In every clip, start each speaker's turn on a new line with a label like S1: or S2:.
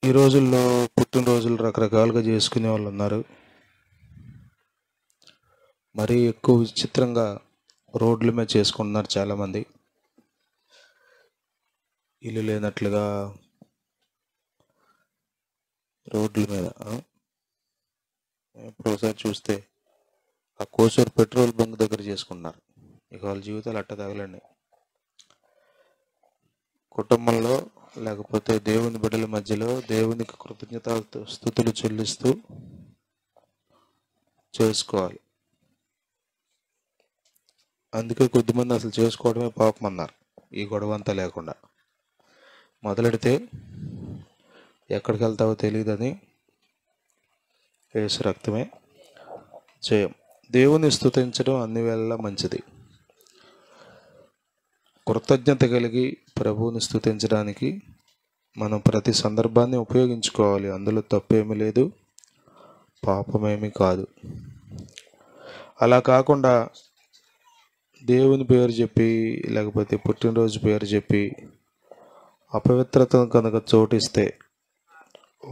S1: ఈ రోజుల్లో పుట్టినరోజులు రకరకాలుగా చేసుకునే వాళ్ళు ఉన్నారు. మరీ ఎక్కువ విచిత్రంగా రోడ్ల మీద చేసుకుంటున్నారు చాలామంది. ఇల్లు లేనట్లుగా రోడ్ల మీద. ఇప్పుడు ఒకసారి చూస్తే ఆ కోసూరు పెట్రోల్ బంక్ దగ్గర చేసుకున్నారు. ఇక వాళ్ళ జీవితాలు అట్ట తగలండి. కుటుంబంలో లేకపోతే దేవుని బిడ్డల మధ్యలో దేవునికి కృతజ్ఞత స్తుతులు చెల్లిస్తూ చేసుకోవాలి. అందుకే కొద్దిమంది అసలు చేసుకోవడమే పాపం అన్నారు. ఈ గొడవ అంతా లేకుండా మొదలెడితే ఎక్కడికి వెళ్తావో తెలియదని యేసు రక్తమే జయం. దేవుని స్తుతించడం అన్ని వేళలా మంచిది. కృతజ్ఞత కలిగి ప్రభువుని స్తుతించడానికి మనం ప్రతి సందర్భాన్ని ఉపయోగించుకోవాలి. అందులో తప్పేమీ లేదు, పాపమేమీ కాదు. అలా కాకుండా దేవుని పేరు చెప్పి లేకపోతే పుట్టినరోజు పేరు చెప్పి అపవిత్రతను కనుక చోటిస్తే,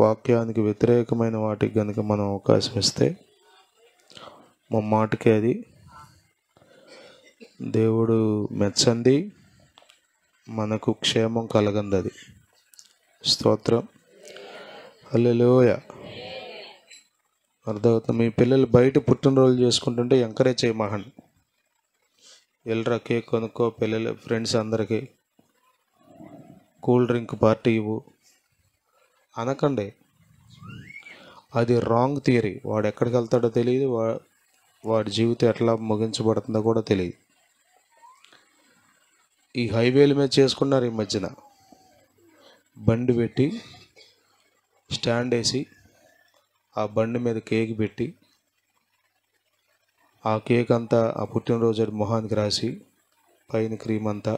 S1: వాక్యానికి వ్యతిరేకమైన వాటికి కనుక మనం అవకాశం ఇస్తే మాటికి అది దేవుడు మెచ్చంది, మనకు క్షేమం కలగంది. అది స్తోత్రం. హల్లెలూయా. అర్థమవుతుంది. మీ పిల్లలు బయట పుట్టినరోజు చేసుకుంటుంటే ఎంకరేజ్ చేయమహన్. వెళ్ళరా కేక్ కొనుక్కో, పిల్లలు ఫ్రెండ్స్ అందరికీ కూల్ డ్రింక్ పార్టీ ఇవ్వు అనకండి. అది రాంగ్ థియరీ. వాడు ఎక్కడికి వెళ్తాడో తెలియదు, వాడి జీవితం ఎట్లా ముగించబడుతుందో కూడా తెలియదు. ఈ హైవేల మీద చేసుకున్నారు ఈ మధ్యన. బండి పెట్టి స్టాండ్ వేసి ఆ బండి మీద కేక్ పెట్టి ఆ కేక్ అంతా ఆ పుట్టినరోజు మొహానికి రాసి పైన క్రీమ్ అంతా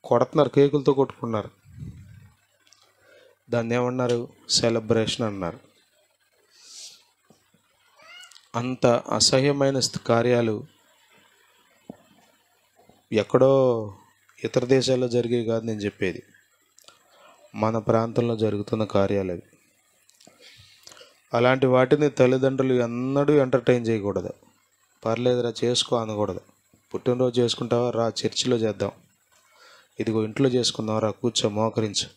S1: కొడుతున్నారు, కేకులతో కొట్టుకున్నారు. దాన్ని ఏమన్నారు? సెలబ్రేషన్ అన్నారు. అంత అసహ్యమైన కార్యాలు ఎక్కడో ఇతర దేశాల్లో జరిగేవి కాదు నేను చెప్పేది. మన ప్రాంతంలో జరుగుతున్న కార్యాలు అవి. అలాంటి వాటిని తల్లిదండ్రులు ఎన్నడూ ఎంటర్టైన్ చేయకూడదు. పర్లేదురా చేసుకో అనకూడదు. పుట్టినరోజు చేసుకుంటావా, రా చర్చిలో చేద్దాం, ఇదిగో ఇంట్లో చేసుకుందాం, రా కూర్చో మోకరించు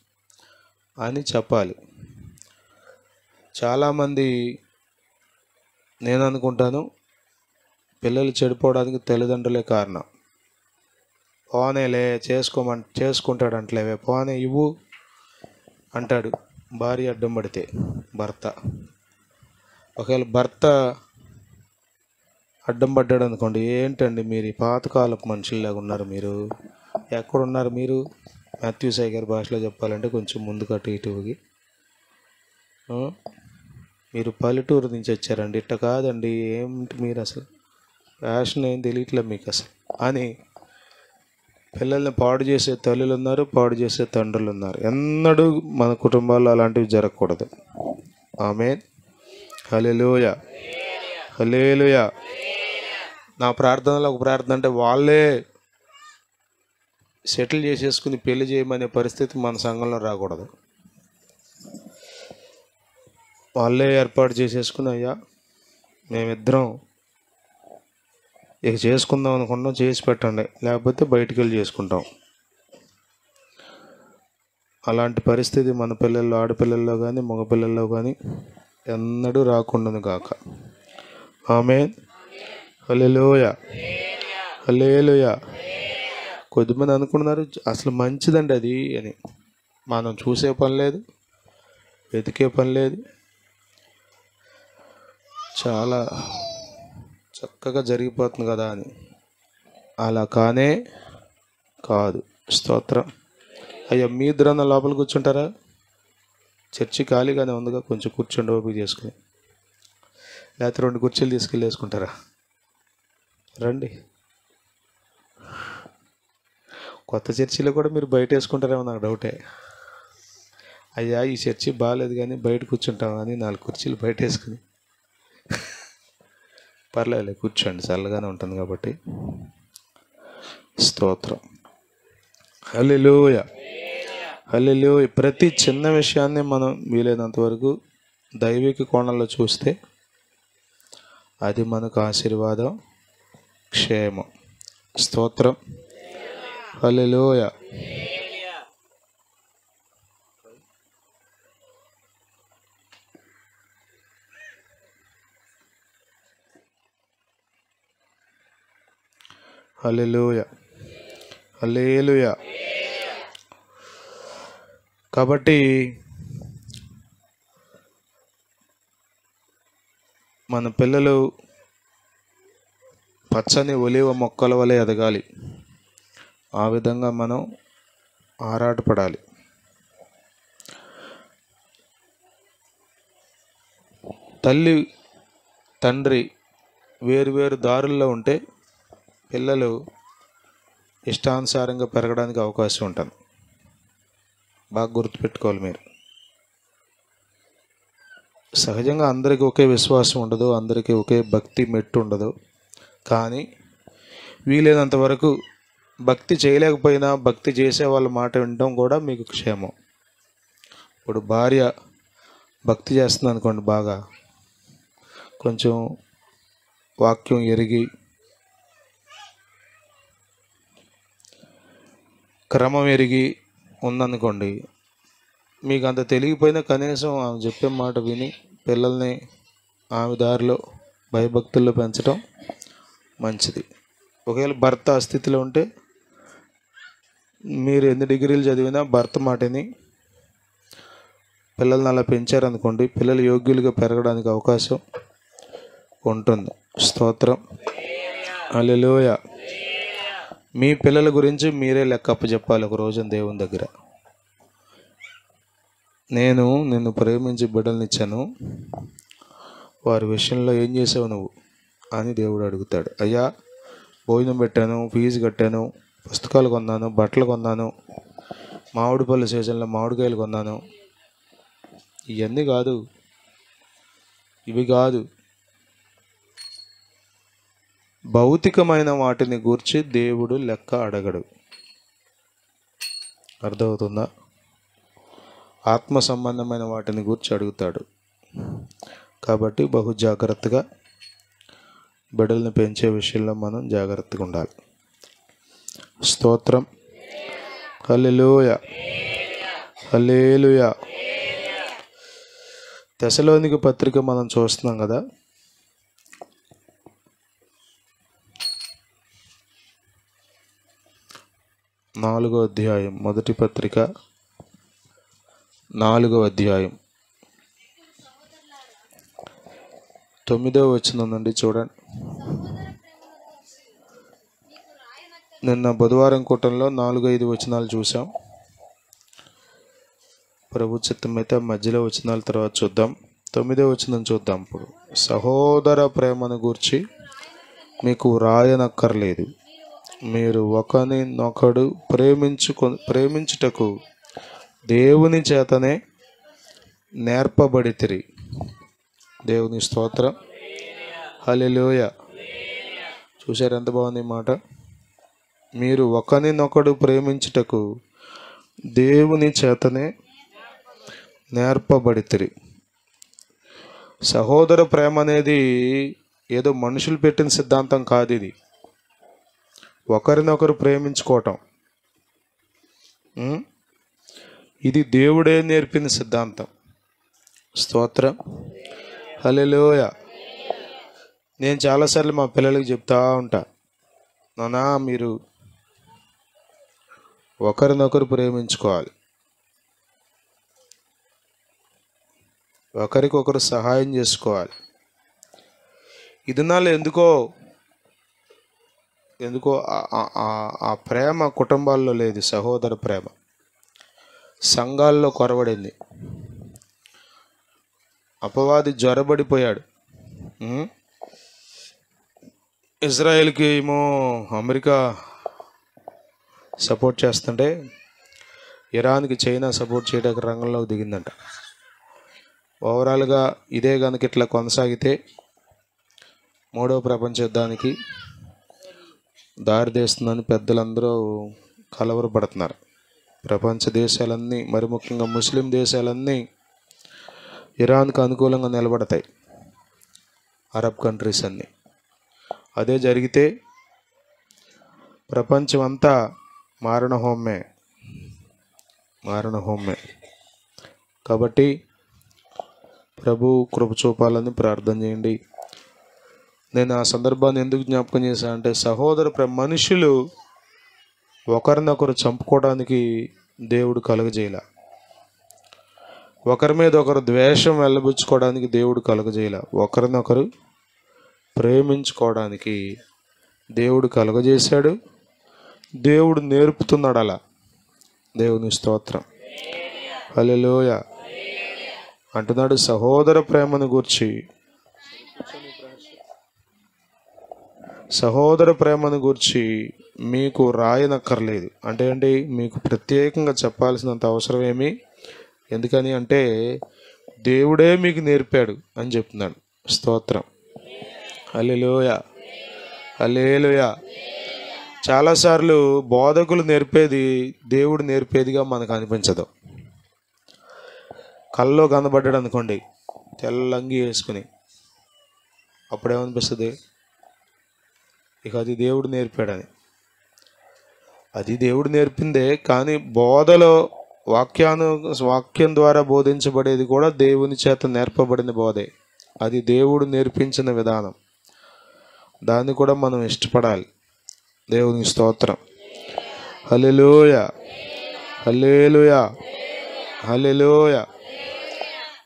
S1: అని చెప్పాలి. చాలామంది నేను అనుకుంటాను పిల్లలు చెడిపోవడానికి తల్లిదండ్రులే కారణం. పోనేలే చేసుకుంటాడు అంటలేవే, పోనే ఇవ్వు అంటాడు భార్య అడ్డం పడితే భర్త. ఒకవేళ భర్త అడ్డం పడ్డాడు అనుకోండి, ఏంటండి మీరు పాతకాలపు మనుషుల్లాగా ఉన్నారు, మీరు ఎక్కడున్నారు మీరు? మాథ్యూ సాయి గారి భాషలో చెప్పాలంటే కొంచెం ముందుకు అటు ఇటుకి, మీరు పల్లెటూరు నుంచి వచ్చారండి, ఇట్ట కాదండి, ఏమిటి మీరు అసలు ఫ్యాషన్ ఏం తెలియట్లేదు మీకు అసలు అని పిల్లల్ని పాడు చేసే తల్లులు ఉన్నారు, పాడు చేసే తండ్రులు ఉన్నారు. ఎన్నడూ మన కుటుంబాల్లో అలాంటివి జరగకూడదు. ఆమేన్. హల్లెలూయా. హల్లెలూయా. నా ప్రార్థనలో ఒక ప్రార్థన అంటే వాళ్ళే సెటిల్ చేసేసుకుని పెళ్లి చేయమనే పరిస్థితి మన సంఘంలో రాకూడదు. వాళ్ళే ఏర్పాటు చేసేసుకుని, అయ్యా మేమిద్దరం ఇక చేసుకుందాం అనుకుంటాం, చేసి పెట్టండి, లేకపోతే బయటికి వెళ్ళి చేసుకుంటాం. అలాంటి పరిస్థితి మన పిల్లల్లో, ఆడపిల్లల్లో కానీ మగపిల్లల్లో కానీ ఎన్నడూ రాకుండాను కాక. ఆమేన్. హల్లెలూయా. హల్లెలూయా. కొద్దిమంది అనుకున్నారు అసలు మంచిదండి అది అని. మనం చూసే పని లేదు, వెతికే పని లేదు, చాలా చక్కగా జరిగిపోతుంది కదా అని. అలా కానే కాదు. స్తోత్రం. అయ్యా మీ ఇద్దరన్నా లోపల కూర్చుంటారా? చర్చి ఖాళీగానే ఉందిగా, కొంచెం కూర్చోండి ఓపిక చేసుకుని. లేకపోతే 2 కుర్చీలు తీసుకెళ్ళి వేసుకుంటారా? రండి. కొత్త చర్చిలో కూడా మీరు బయట వేసుకుంటారేమో నాకు డౌటే. అయ్యా ఈ చర్చి బాగాలేదు కానీ బయట కూర్చుంటామా అని 4 కుర్చీలు బయట వేసుకుని, పర్లేదు కూర్చోండి, చల్లగానే ఉంటుంది కాబట్టి. స్తోత్రం. హల్లెలూయా. హల్లెలూయా. ప్రతి చిన్న విషయాన్ని మనం వీలైనంత వరకు దైవిక కోణంలో చూస్తే అది మనకు ఆశీర్వాదం, క్షేమం. స్తోత్రం. హల్లెలూయా. హల్లెలూయా. హల్లెలూయా. కాబట్టి మన పిల్లలు పచ్చని ఒలివ మొక్కల వలె ఎదగాలి. ఆ విధంగా మనం ఆరాటపడాలి. తల్లి తండ్రి వేరువేరు దారుల్లో ఉంటే పిల్లలు ఇష్టానుసారంగా పెరగడానికి అవకాశం ఉంటుంది. బాగా గుర్తుపెట్టుకోవాలి మీరు. సహజంగా అందరికీ ఒకే విశ్వాసం ఉండదు, అందరికీ ఒకే భక్తి మెట్టు ఉండదు. కానీ వీలైనంత వరకు భక్తి చేయలేకపోయినా భక్తి చేసే వాళ్ళ మాట వినడం కూడా మీకు క్షేమం. ఇప్పుడు భార్య భక్తి చేస్తుంది అనుకోండి, బాగా కొంచెం వాక్యం ఎరిగి క్రమం ఎరిగి ఉందనుకోండి, మీకు అంత తెలియకపోయినా కనీసం ఆమె చెప్పే మాట విని పిల్లల్ని ఆమె దారిలో భయభక్తుల్లో పెంచడం మంచిది. ఒకవేళ భర్త ఆ స్థితిలో ఉంటే మీరు ఎన్ని డిగ్రీలు చదివినా భర్త మాటని పిల్లల్ని అలా పెంచారనుకోండి, పిల్లలు యోగ్యులుగా పెరగడానికి అవకాశం ఉంటుంది. స్తోత్రం. హల్లెలూయా. మీ పిల్లల గురించి మీరే లెక్క అప్పచెప్పాలి ఒక రోజున దేవుని దగ్గర. నేను నిన్ను ప్రేమించి బిడ్డలనిచ్చాను, వారి విషయంలో ఏం చేసావు నువ్వు అని దేవుడు అడుగుతాడు. అయ్యా, భోజనం పెట్టాను, ఫీజు కట్టాను, పుస్తకాలు కొన్నాను, బట్టలు కొన్నాను, మామిడిపళ్ళు సీజన్లో మామిడికాయలు కొన్నాను. ఇవన్నీ కాదు, ఇవి కాదు. భౌతికమైన వాటిని గూర్చి దేవుడు లెక్క అడగడు. అర్థమవుతుందా? ఆత్మ సంబంధమైన వాటిని గూర్చి అడుగుతాడు. కాబట్టి బహు జాగ్రత్తగా బిడ్డల్ని పెంచే విషయంలో మనం జాగ్రత్తగా ఉండాలి. స్తోత్రం. హల్లెలూయా. హల్లెలూయా. తెసలోనిక పత్రిక మనం చూస్తున్నాం కదా. నాలుగో అధ్యాయం, మొదటి పత్రిక 4వ అధ్యాయం 9వ వచనం నుండి చూడండి. నిన్న బుధవారం కూటంలో 4-5 వచనాలు చూసాం. ప్రభు చిత్తమైతే మధ్యలో వచనాల తర్వాత చూద్దాం. 9వ వచనం చూద్దాం. ఇప్పుడు సహోదర ప్రేమను గూర్చి మీకు రాయనక్కర్లేదు, మీరు ఒకరినొకడు ప్రేమించుటకు దేవుని చేతనే నేర్పబడితిరి. దేవుని స్తోత్రం. హల్లెలూయా. చూశారు ఎంత బాగుంది ఈ మాట. మీరు ఒకరినొకడు ప్రేమించుటకు దేవుని చేతనే నేర్పబడితిరి. సహోదర ప్రేమ అనేది ఏదో మనుషులు పెట్టిన సిద్ధాంతం కాదు. ఇది ఒకరినొకరు ప్రేమించుకోవటం, ఇది దేవుడే నేర్పిన సిద్ధాంతం. స్తోత్రం. హల్లెలూయా. నేను చాలాసార్లు మా పిల్లలకి చెప్తా ఉంటా, నానా మీరు ఒకరినొకరు ప్రేమించుకోవాలి, ఒకరికొకరు సహాయం చేసుకోవాలి. ఇది నాలో ఎందుకో ఆ ప్రేమ కుటుంబాల్లో లేదు. సహోదర ప్రేమ సంఘాల్లో కొరవడింది. అపవాది జ్వరబడిపోయాడు. ఇజ్రాయెల్కి ఏమో అమెరికా సపోర్ట్ చేస్తుంటే ఇరాన్కి చైనా సపోర్ట్ చేయడానికి రంగంలోకి దిగిందంట. ఓవరాల్గా ఇదే కనుక ఇట్లా కొనసాగితే మూడవ ప్రపంచ యుద్ధానికి దారితీస్తుందని పెద్దలందరూ కలవరపడుతున్నారు. ప్రపంచ దేశాలన్నీ, మరి ముఖ్యంగా ముస్లిం దేశాలన్నీ ఇరాన్కు అనుకూలంగా నిలబడతాయి. అరబ్ కంట్రీస్ అన్నీ. అదే జరిగితే ప్రపంచం అంతా మారణ హోమే. కాబట్టి ప్రభు కృప చూపాలని ప్రార్థన చేయండి. నేను ఆ సందర్భాన్ని ఎందుకు జ్ఞాపకం చేశానంటే, మనుషులు ఒకరినొకరు చంపుకోవడానికి దేవుడు కలుగజేయలా. ఒకరి మీద ఒకరు ద్వేషం వెళ్ళబుచ్చుకోవడానికి దేవుడు కలుగజేయలా. ఒకరినొకరు ప్రేమించుకోవడానికి దేవుడు కలుగజేశాడు. దేవుడు నేర్పుతున్నాడు అలా. దేవుని స్తోత్రం. హల్లెలూయ అంటున్నాడు. సహోదర ప్రేమను గూర్చి మీకు రాయనక్కర్లేదు. అంటే మీకు ప్రత్యేకంగా చెప్పాల్సినంత అవసరం ఏమి. ఎందుకని అంటే దేవుడే మీకు నేర్పాడు అని చెప్తున్నాడు. స్తోత్రం. హల్లెలూయ. చాలాసార్లు బోధకులు నేర్పేది దేవుడు నేర్పేదిగా మనకు అనిపించదు. కల్లో కనబడ్డాడు అనుకోండి, తెల్లంగి వేసుకుని, అప్పుడేమనిపిస్తుంది? ఇక అది దేవుడు నేర్పాడని. అది దేవుడు నేర్పిందే, కానీ బోధలో వాక్యం ద్వారా బోధించబడేది కూడా దేవుని చేత నేర్పబడిన బోధే. అది దేవుడు నేర్పించిన విధానం. దాన్ని కూడా మనం ఇష్టపడాలి. దేవుని స్తోత్రం. హల్లెలూయ.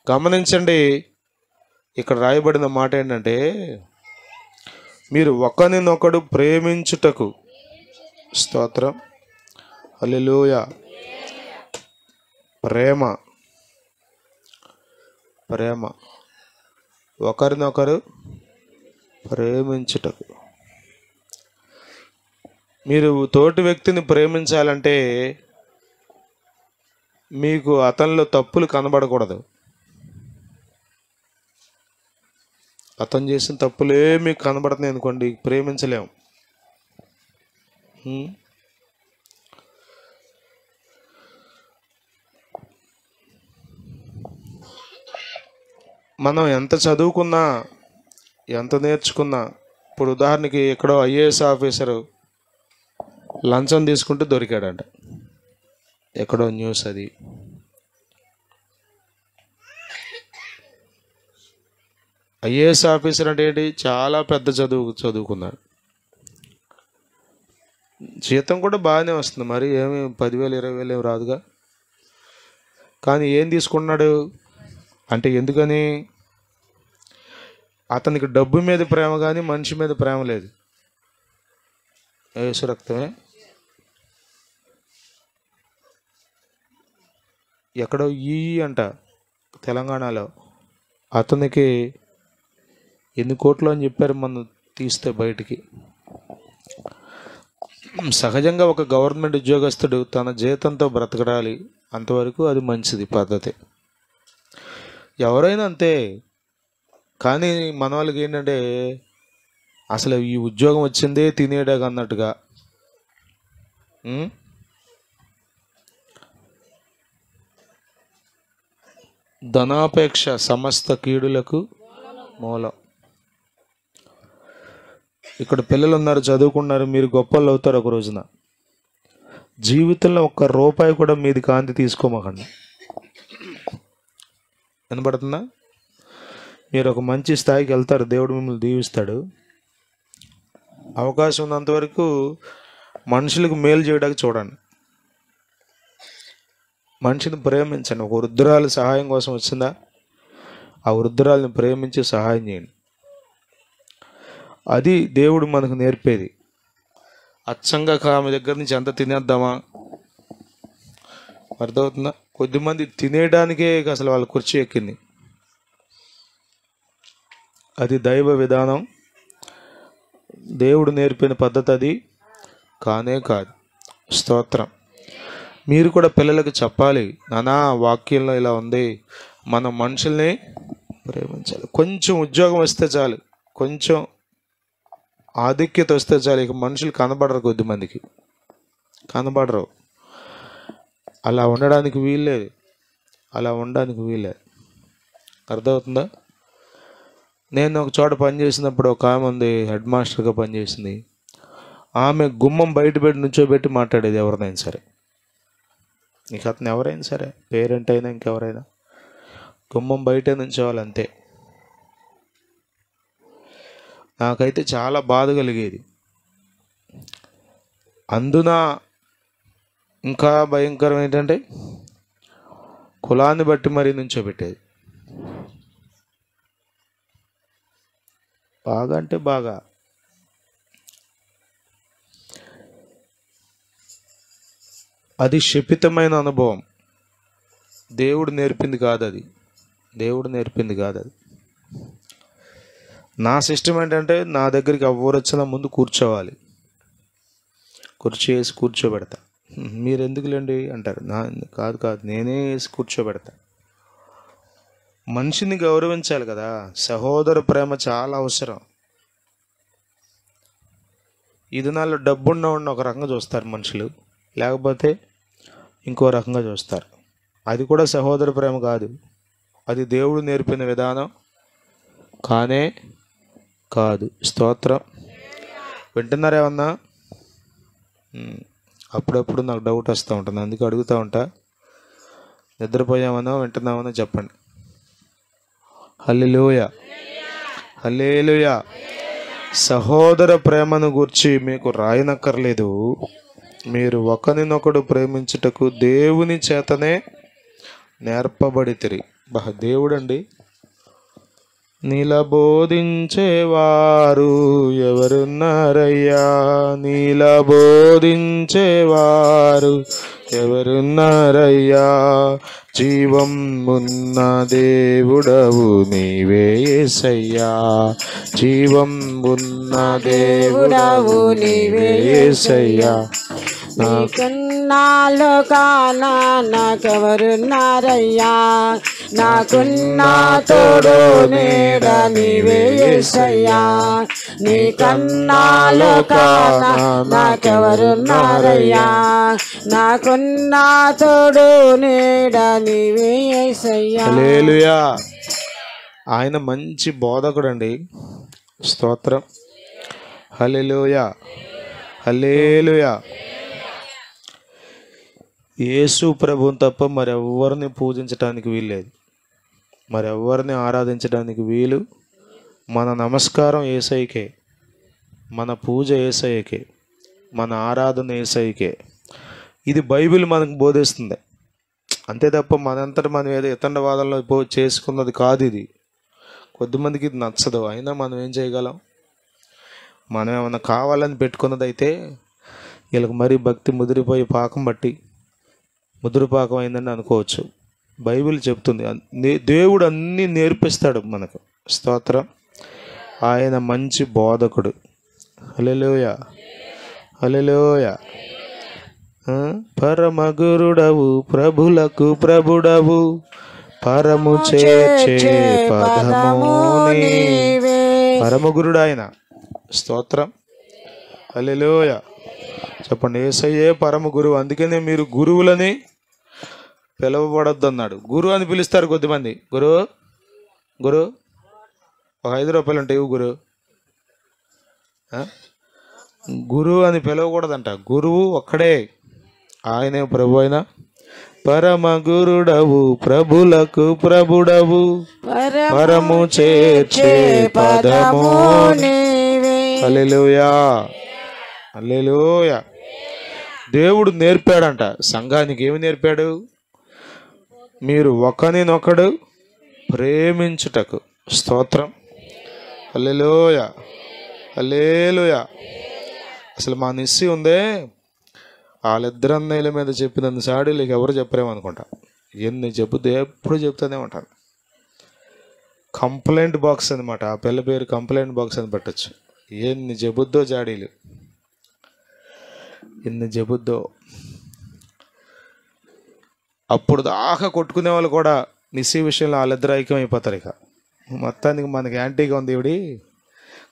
S1: గమనించండి, ఇక్కడ రాయబడిన మాట ఏంటంటే, మీరు ఒకరినొకడు ప్రేమించుటకు. స్తోత్రం. హల్లెలూయ. ప్రేమ ఒకరినొకరు ప్రేమించుటకు. మీరు తోటి వ్యక్తిని ప్రేమించాలంటే మీకు అతనిలో తప్పులు కనబడకూడదు. అతను చేసిన తప్పులే మీకు కనబడుతున్నాయి అనుకోండి, ప్రేమించలేము. మనం ఎంత చదువుకున్నా, ఎంత నేర్చుకున్నా, ఇప్పుడు ఉదాహరణకి ఎక్కడో ఐఏఎస్ ఆఫీసరు లంచం తీసుకుంటూ దొరికాడంట. ఎక్కడో న్యూస్ అది. ఐఏఎస్ ఆఫీసర్ అంటే ఏంటి? చాలా పెద్ద చదువుకున్నాడు. జీతం కూడా బాగానే వస్తుంది, మరి ఏమి 10,000 20,000 ఏమి రాదుగా. కానీ ఏం తీసుకున్నాడు అంటే, ఎందుకని? అతనికి డబ్బు మీద ప్రేమ కానీ మనిషి మీద ప్రేమ లేదు. యేసు రక్తమే. ఎక్కడో అంట తెలంగాణలో అతనికి ఎన్ని కోట్లు అని చెప్పారు మనం తీస్తే బయటికి. సహజంగా ఒక గవర్నమెంట్ ఉద్యోగస్తుడు తన జీతంతో బ్రతకడాలి, అంతవరకు అది మంచిది పద్ధతి. ఎవరైనా అంతే. కానీ మన వాళ్ళకి ఏంటంటే, అసలు ఈ ఉద్యోగం వచ్చిందే తినేడాగా అన్నట్టుగా. ధనాపేక్ష సమస్త కీడులకు మూలం. ఇక్కడ పిల్లలు ఉన్నారు, చదువుకున్నారు, మీరు గొప్పలు అవుతారు ఒక రోజున. జీవితంలో ₹1 కూడా మీది కాంతి తీసుకోమాకండి. వినపడుతుందా? మీరు ఒక మంచి స్థాయికి వెళ్తారు, దేవుడు మిమ్మల్ని దీవిస్తాడు. అవకాశం ఉన్నంతవరకు మనుషులకు మేలు చేయడానికి చూడండి. మనిషిని ప్రేమించండి. ఒక వృద్ధురాలు సహాయం కోసం వచ్చిందా, ఆ వృద్ధురాలను ప్రేమించి సహాయం చేయండి. అది దేవుడు మనకు నేర్పేది. అచ్చంగా ఆమె దగ్గర నుంచి అంత తినేద్దామా? అర్థమవుతుందా? కొద్దిమంది తినేయడానికే అసలు వాళ్ళ కుర్చీ ఎక్కింది. అది దైవ విధానం, దేవుడు నేర్పిన పద్ధతి అది కానే కాదు. స్తోత్రం. మీరు కూడా పిల్లలకు చెప్పాలి, నానా వాక్యంలో ఇలా ఉంది, మనం మనుషుల్ని ప్రేమించాలి. కొంచెం ఉద్యోగం వస్తే చాలు, కొంచెం ఆధిక్యత వస్తే చాలు, ఇక మనుషులు కనబడరు. కొద్దిమందికి కనబడరు. అలా ఉండడానికి వీల్లేదు, అలా ఉండడానికి వీల్లేదు. అర్థమవుతుందా? నేను ఒక చోట పనిచేసినప్పుడు ఒక ఆమె ఉంది, హెడ్ మాస్టర్గా పనిచేసింది. ఆమె గుమ్మం బయట పెట్టి నుంచోబెట్టి మాట్లాడేది ఎవరినైనా సరే. నీకు అతను ఎవరైనా సరే, పేరెంట్ అయినా ఇంకెవరైనా, గుమ్మం బయటే నుంచోవాలి అంతే. నాకైతే చాలా బాధ కలిగేది. అందున ఇంకా భయంకరం ఏంటంటే కులాన్ని బట్టి మరీ నుంచోబెట్టేది. బాగా అంటే బాగా. అది శపితమైన అనుభవం. దేవుడు నేర్పింది కాదు అది, దేవుడు నేర్పింది కాదు అది. నా సిస్టమ్ ఏంటంటే నా దగ్గరికి ఎవరు వచ్చినా ముందు కూర్చోవాలి, కుర్చీ వేసి కూర్చోబెడతా. మీరు ఎందుకులేండి అంటారు. కాదు కాదు, నేనే వేసి కూర్చోబెడతా. మనిషిని గౌరవించాలి కదా. సహోదర ప్రేమ చాలా అవసరం. ఈ దినాల్లో డబ్బున్న ఒక రకంగా చూస్తారు మనుషులు, లేకపోతే ఇంకో రకంగా చూస్తారు. అది కూడా సహోదర ప్రేమ కాదు, అది దేవుడు నేర్పిన విధానం కానే కాదు. స్తోత్రం. వింటున్నారేమన్నా? అప్పుడప్పుడు నాకు డౌట్ వస్తూ ఉంటుంది, అందుకే అడుగుతూ ఉంటా. నిద్రపోయామనో వింటున్నామనో చెప్పండి. హల్లెలూయా, హల్లెలూయా. సహోదర ప్రేమను గూర్చి మీకు రాయనక్కర్లేదు. మీరు ఒకరినొకడు ప్రేమించుటకు దేవుని చేతనే నేర్పబడితిరి. దేవుడండి. నీలా బోధించేవారు ఎవరున్నారయ్యా, నీలా బోధించేవారు ఎవరున్నారయ్యా, జీవం ఉన్న దేవుడవు నీవే యేసయ్యా, జీవం ఉన్న దేవుడవు నీవే యేసయ్యా.
S2: నీకున్నాలో కానా నాకెవరున్నారయ్యా, నాకున్నా తోడు నీడ నీవే యేసయ్యా, నీకన్నాలో కానా నాకెవరున్నారయ్యా, నాకున్నా తోడు నీడ నీవే యేసయ్యా.
S1: హల్లెలూయా. ఆయన మంచి బోధకుడు అండి. స్తోత్రం. హల్లెలూయా, హల్లెలూయా. యేసు ప్రభువుని తప్ప మరెవ్వరిని పూజించడానికి వీల్లేదు, మరెవ్వరిని ఆరాధించడానికి వీలు. మన నమస్కారం యేసయ్యకే, మన పూజ యేసయ్యకే, మన ఆరాధన యేసయ్యకే. ఇది బైబిల్ మనకు బోధిస్తుంది. అంతే తప్ప మనంతట మనం ఏదో ఇతండవాదంలో చేసుకున్నది కాదు ఇది. కొద్దిమందికి ఇది నచ్చదు, అయినా మనం ఏం చేయగలం? మనం ఏమన్నా కావాలని పెట్టుకున్నదైతే వీళ్ళకి మరీ భక్తి ముదిరిపోయి పాకం బట్టి ముద్రపాకం అయిందని అనుకోవచ్చు. బైబిల్ చెప్తుంది దేవుడు అన్నీ నేర్పిస్తాడు మనకు. స్తోత్రం. ఆయన మంచి బోధకుడు. హల్లెలూయా, హల్లెలూయా. పరమగురుడవు ప్రభులకు ప్రభుడవు, పరము చేర్చే పదము నీవే. పరమగురుడు ఆయన. స్తోత్రం. హల్లెలూయా. చెప్పండి. యేసయ్యే పరమ గురువు. అందుకనే మీరు గురువులని పిలవబడద్దు అన్నాడు. గురువు అని పిలుస్తారు కొద్దిమంది. గురు గురు ఒక 5 రూపాయలు ఉంటాయి, గురు గురువు అని పిలవకూడదంట. గురువు ఒక్కడే, ఆయనే ప్రభు. అయిన పరమ గురుడవు ప్రభులకు ప్రభుడవు, పరము చేర్చే పదము నీవే. హల్లెలూయా, హల్లెలూయా. దేవుడు నేర్పాడంట సంఘానికి. ఏమి నేర్పాడు? మీరు ఒకరినొకడు ప్రేమించుటకు. స్తోత్రం. హల్లెలూయా, హల్లెలూయా. అసలు మా నిస్సి ఉందే, వాళ్ళిద్దరు అన్నయ్యల మీద చెప్పినందు సాడీలకు ఎవరు చెప్పరేమనుకుంటా. ఎన్ని చెబుతే ఎప్పుడు చెప్తూనే ఉంటాను. కంప్లైంట్ బాక్స్ అనమాట. ఆ పిల్ల పేరు కంప్లైంట్ బాక్స్ అని పెట్టచ్చు. ఎన్ని చెబుద్దో జాడీలు, ఎన్ని చెబుద్దో. అప్పుడు దాకా కొట్టుకునే వాళ్ళు కూడా నిస్సి విషయంలో వాళ్ళిద్దరు ఐక్యం అయిపోతారు. ఇక మొత్తానికి మనకి యాంటీగా ఉంది ఇవిడి,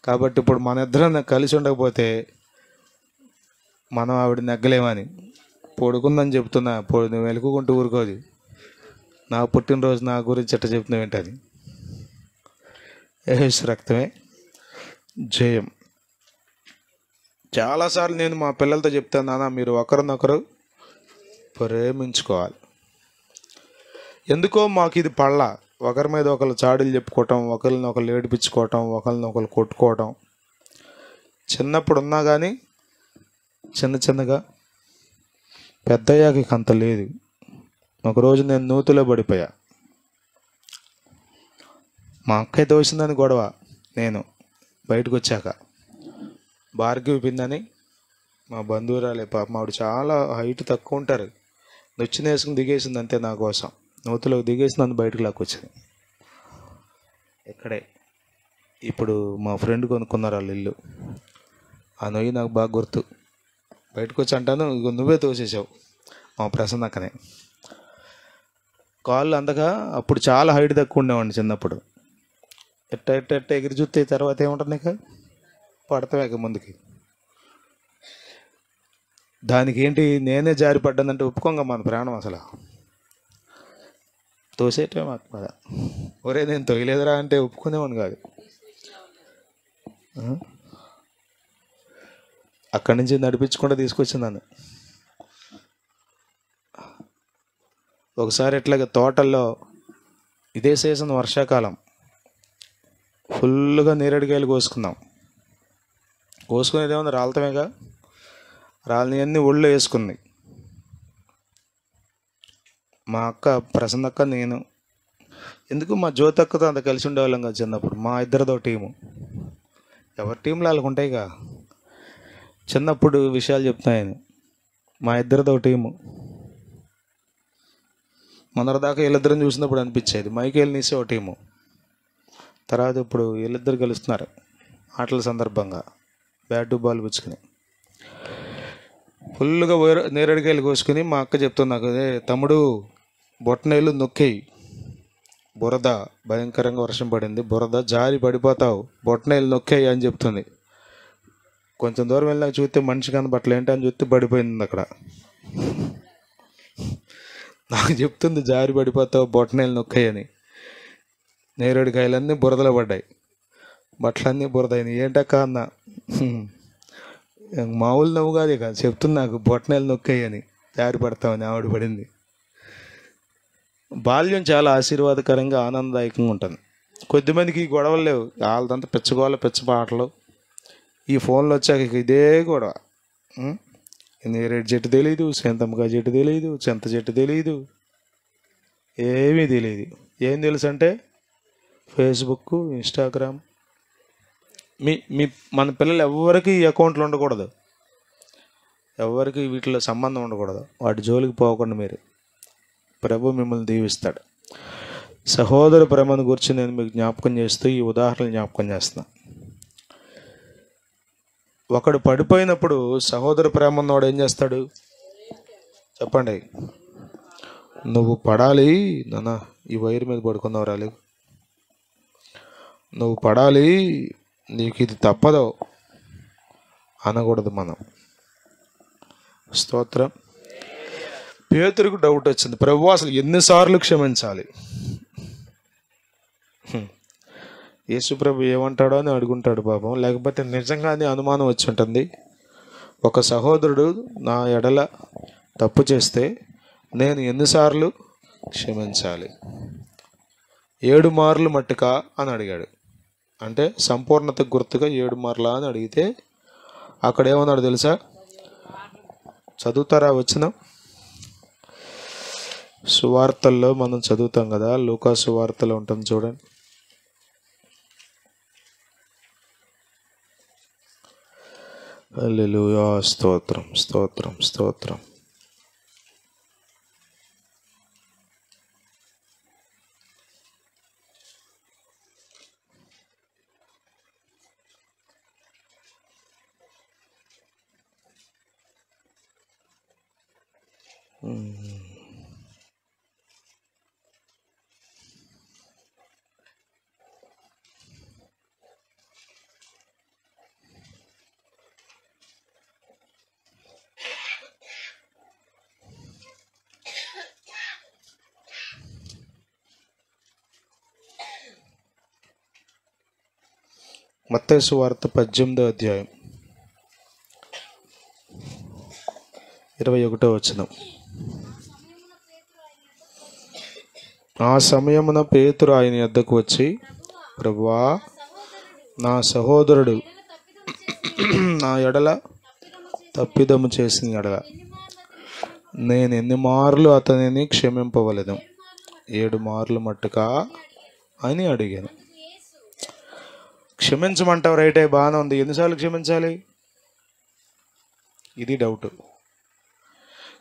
S1: కాబట్టి ఇప్పుడు మన ఇద్దరం కలిసి ఉండకపోతే మనం ఆవిడ నెగ్గలేమని పడుకుందని చెప్తున్నా, నువ్వు వెలుకుంటూ ఊరుకోదు. నా పుట్టినరోజు నా గురించి ఎట్ట చెప్తున్నావు ఏంటని. యేసు రక్తమే జయం. చాలాసార్లు నేను మా పిల్లలతో చెప్తాను, నాన్న మీరు ఒకరినొకరు ప్రేమించుకోవాలి. ఎందుకో మాకు ఇది పళ్ళ, ఒకరి మీద ఒకరు చాడీలు చెప్పుకోవటం, ఒకరిని ఒకరు ఏడిపించుకోవటం, ఒకరిని ఒకరు కొట్టుకోవటం చిన్నప్పుడు ఉన్నా కానీ చిన్నగా. పెద్దయ్యాక ఇక అంత లేదు. ఒకరోజు నేను నూతిలో పడిపోయా. మా అక్కయ్య తోసిందని గొడవ. నేను బయటకు వచ్చాక భార్గవి పిందని మా బంధువురాలే, పాపం ఆవిడ చాలా హైట్ తక్కువ ఉంటారు, నొచ్చిన వేసుకుని దిగేసింది అంతే నా కోసం. నూతిలోకి దిగేసి నన్ను బయటకు లాక్కొచ్చింది. ఇక్కడే ఇప్పుడు మా ఫ్రెండ్ కొనుక్కున్నారు వాళ్ళ ఇల్లు. ఆ నొయ్యి నాకు బాగా గుర్తు. బయటకు వచ్చి అంటాను, ఇక నువ్వే తోసేసావు మా ప్రసన్నక్కనే. కాళ్ళు అందగా అప్పుడు చాలా హైట్ తక్కువ ఉండేవాడిని చిన్నప్పుడు. ఎట్ట ఎగిరి చూస్తే తర్వాత ఏముంటుంది, ఇక పడతాం ఇక ముందుకి. దానికి ఏంటి, నేనే జారి పడ్డానంటే ఒప్పుకోంగా మన ప్రాణం అసలు. తోసేయటమే మాకు బాధ. ఒరే నేను తొయ్యలేదురా అంటే ఒప్పుకునేవాడిని కాదు. అక్కడి నుంచి నడిపించకుండా తీసుకొచ్చింది నన్ను. ఒకసారి ఇట్లాగ తోటల్లో, ఇదే సీజన్ వర్షాకాలం, ఫుల్గా నేరేడుకాయలు కోసుకునేదేమన్నా రాలతమేగా, రాళ్ళని అన్నీ ఒళ్ళో వేసుకుంది. మా అక్క ప్రసన్నక్క, నేను ఎందుకు మా జ్యోతక్కతో అంత కలిసి ఉండేవాళ్ళం కదా చిన్నప్పుడు. మా ఇద్దరిదో టీము, ఎవరి టీంలో వాళ్ళకు ఉంటాయిగా. చిన్నప్పుడు విషయాలు చెప్తున్నాయని, మా ఇద్దరిదో టీము. మొన్నటిదాకా వీళ్ళిద్దరిని చూసినప్పుడు అనిపించేది మైకేల్ నీసే ఒక టీము. తర్వాత ఇప్పుడు వీళ్ళిద్దరు కలుస్తున్నారు ఆటల సందర్భంగా, బ్యాట్ బాల్ పుచ్చుకుని ఫుల్గా నేరేడుకాయలు కోసుకుని. మా అక్క చెప్తుంది నాకు, తమ్ముడు బొట్టనేళ్ళు నొక్కేయి, బురద భయంకరంగా వర్షం పడింది, బురద జారి పడిపోతావు, బొట్టనేళ్ళు నొక్కేయి అని చెప్తుంది. కొంచెం దూరం వెళ్ళినాక చూస్తే మనిషి కనబట్టలు ఏంటని చూస్తే పడిపోయింది అక్కడ. నాకు చెప్తుంది జారి పడిపోతావు, బొట్టనేళ్ళు నొక్కేయని. నేరేడుకాయలన్నీ బురదలో పడ్డాయి, బట్టలన్నీ బురదైనవి. ఏంటక్క అన్న, మామూలు నవ్వు కాదు ఇక, చెప్తుంది నాకు బొట్టనేళ్ళు నొక్కేయని, జారి పడతామని. ఆవిడ పడింది. బాల్యం చాలా ఆశీర్వాదకరంగా ఆనందదాయకంగా ఉంటుంది. కొద్దిమందికి ఈ గొడవలు లేవు, వాళ్ళదంతా పిచ్చగోళ్ళ పిచ్చ పాటలు. ఈ ఫోన్లు వచ్చాక ఇదే గొడవ. నేరేడు చెట్టు తెలియదు, సెంతమ్మకాయ చెట్టు తెలియదు, చింత చెట్టు తెలియదు, ఏమీ తెలియదు. ఏం తెలుసు అంటే ఫేస్బుక్, ఇన్స్టాగ్రామ్. మీ మన పిల్లలు ఎవరికి ఈ అకౌంట్లు ఉండకూడదు, ఎవరికి వీటిలో సంబంధం ఉండకూడదు. వాటి జోలికి పోకుండా మీరు, ప్రభు మిమ్మల్ని దీవిస్తాడు. సహోదర ప్రేమను గురించి నేను మీకు జ్ఞాపకం చేస్తూ ఈ ఉదాహరణలు జ్ఞాపకం చేస్తున్నా. ఒకడు పడిపోయినప్పుడు సహోదర ప్రేమ ఉన్నవాడు ఏం చేస్తాడు చెప్పండి? నువ్వు పడాలి నాన్న, ఈ వైర్ మీద పడుకున్నావు రాలేదు, నువ్వు పడాలి, నీకు ఇది తప్పదు అనకూడదు మనం. స్తోత్రం. పేతురుకు డౌట్ వచ్చింది, ప్రభు అసలు ఎన్నిసార్లు క్షమించాలి? యేసు ప్రభు ఏమంటాడో అని అడుగుంటాడు పాపం. లేకపోతే నిజంగానే అనుమానం వచ్చి ఉంటుంది, ఒక సహోదరుడు నా ఎడల తప్పు చేస్తే నేను ఎన్నిసార్లు క్షమించాలి? 7 మార్లు మట్టుకా అని అడిగాడు. అంటే సంపూర్ణతకు గుర్తుగా 7 మార్లా అని అడిగితే అక్కడ ఏమన్నాడు తెలుసా? చదువుతారా వచ్చిన సువార్తల్లో మనం చదువుతాం కదా, లూకా సువార్తలో ఉంటుంది చూడండి. హల్లెలూయా, స్తోత్రం స్తోత్రం స్తోత్రం. మత్తయి సువార్త 18వ అధ్యాయం 21వ వచనం. ఆ సమయమున పేతురు ఆయన యొద్దకు వచ్చి, ప్రభువా, నా సహోదరుడు నా ఎడల తప్పిదము చేసిన ఎడల నేను ఎన్ని మార్లు అతనిని క్షమింపవలెను? 7 మార్లు మట్టుకా అని అడిగాను. క్షమించమంటావు, రైటే, బాగానే ఉంది. ఎన్నిసార్లు క్షమించాలి? ఇది డౌట్.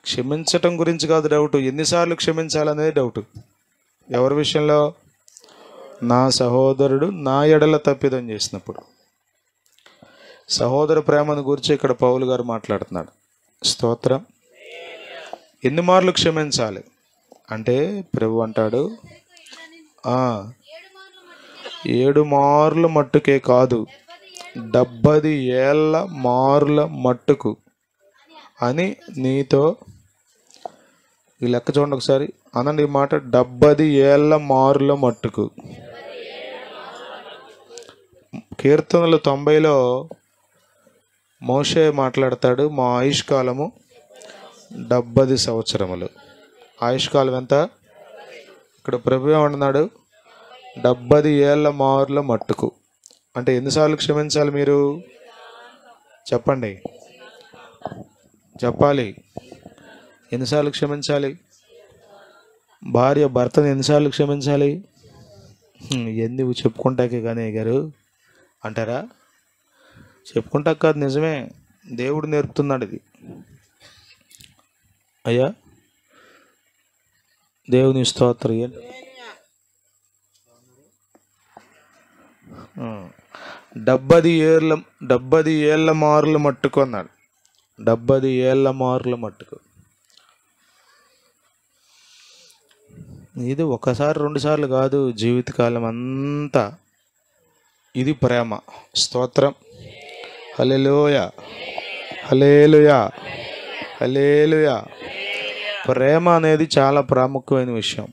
S1: క్షమించటం గురించి కాదు డౌట్, ఎన్నిసార్లు క్షమించాలనేది డౌట్. ఎవరి విషయంలో? నా సహోదరుడు నా ఎడల తప్పిదం చేసినప్పుడు. సహోదర ప్రేమను గురించి ఇక్కడ పౌలు గారు మాట్లాడుతున్నాడు. స్తోత్రం. ఎన్ని మార్లు క్షమించాలి అంటే ప్రభు అంటాడు, 7 మార్లు మట్టుకే కాదు, 70 ఏళ్ళ మారుల మట్టుకు అని నీతో. ఈ లెక్క చూడండి ఒకసారి, అనండి ఈ మాట, 70 ఏళ్ళ మారుల మట్టుకు. కీర్తనలు 90లో మోషే మాట్లాడతాడు, మా ఆయుష్కాలము 70 సంవత్సరములు. ఆయుష్కాలం ఎంత? ఇక్కడ ప్రభు ఏమంటున్నాడు? 70 ఏళ్ళ మారుల మట్టుకు. అంటే ఎన్నిసార్లు క్షమించాలి మీరు? చెప్పండి, చెప్పాలి. ఎన్నిసార్లు క్షమించాలి? భార్య భర్తను ఎన్నిసార్లు క్షమించాలి? ఎందుకు చెప్పుకుంటాకే కానీ గారు అంటారా? చెప్పుకుంటా కాదు, నిజమే, దేవుడు నేర్పుతున్నాడు ఇది. అయ్యా దేవుని స్తోత్రం. 70 ఏళ్ళ మారులు మట్టుకు అన్నాడు. 70 ఏళ్ళ మారుల మట్టుకు. ఇది ఒకసారి 2 సార్లు కాదు, జీవితకాలం అంతా. ఇది ప్రేమ. స్తోత్రం. హల్లెలూయా, హల్లెలూయా, హల్లెలూయా. ప్రేమ అనేది చాలా ప్రాముఖ్యమైన విషయం.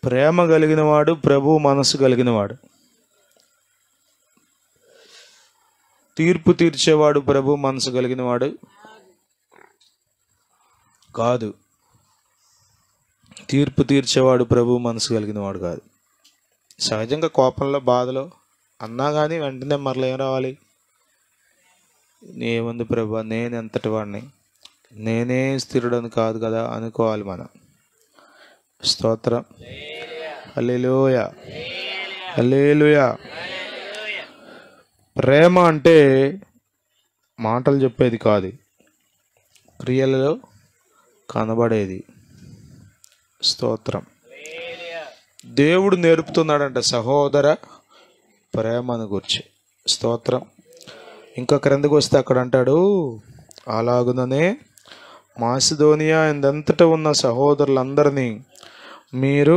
S1: ప్రేమ కలిగిన వాడు ప్రభు మనసు కలిగిన వాడు. తీర్పు తీర్చేవాడు ప్రభు మనసు కలిగిన వాడు కాదు. తీర్పు తీర్చేవాడు ప్రభు మనసు కలిగిన వాడు కాదు. సహజంగా కోపంలో బాధలో అన్నా కానీ వెంటనే మరలా ఏం రావాలి? ఏముంది ప్రభు, నేను ఎంతటి వాడిని, నేనే స్థిరుడని కాదు కదా అనుకోవాలి మనం. స్తోత్రం. హల్లెలూయా, హల్లెలూయా. ప్రేమ అంటే మాటలు చెప్పేది కాదు, క్రియలలో కనబడేది. స్తోత్రం. దేవుడు నేర్పుతున్నాడంట సహోదర ప్రేమను గురించి. స్తోత్రం. ఇంకా క్రిందకు వస్తే అక్కడ అంటాడు, అలాగుననే మాసిదోనియా ఎందంతటా ఉన్న సహోదరులందరినీ మీరు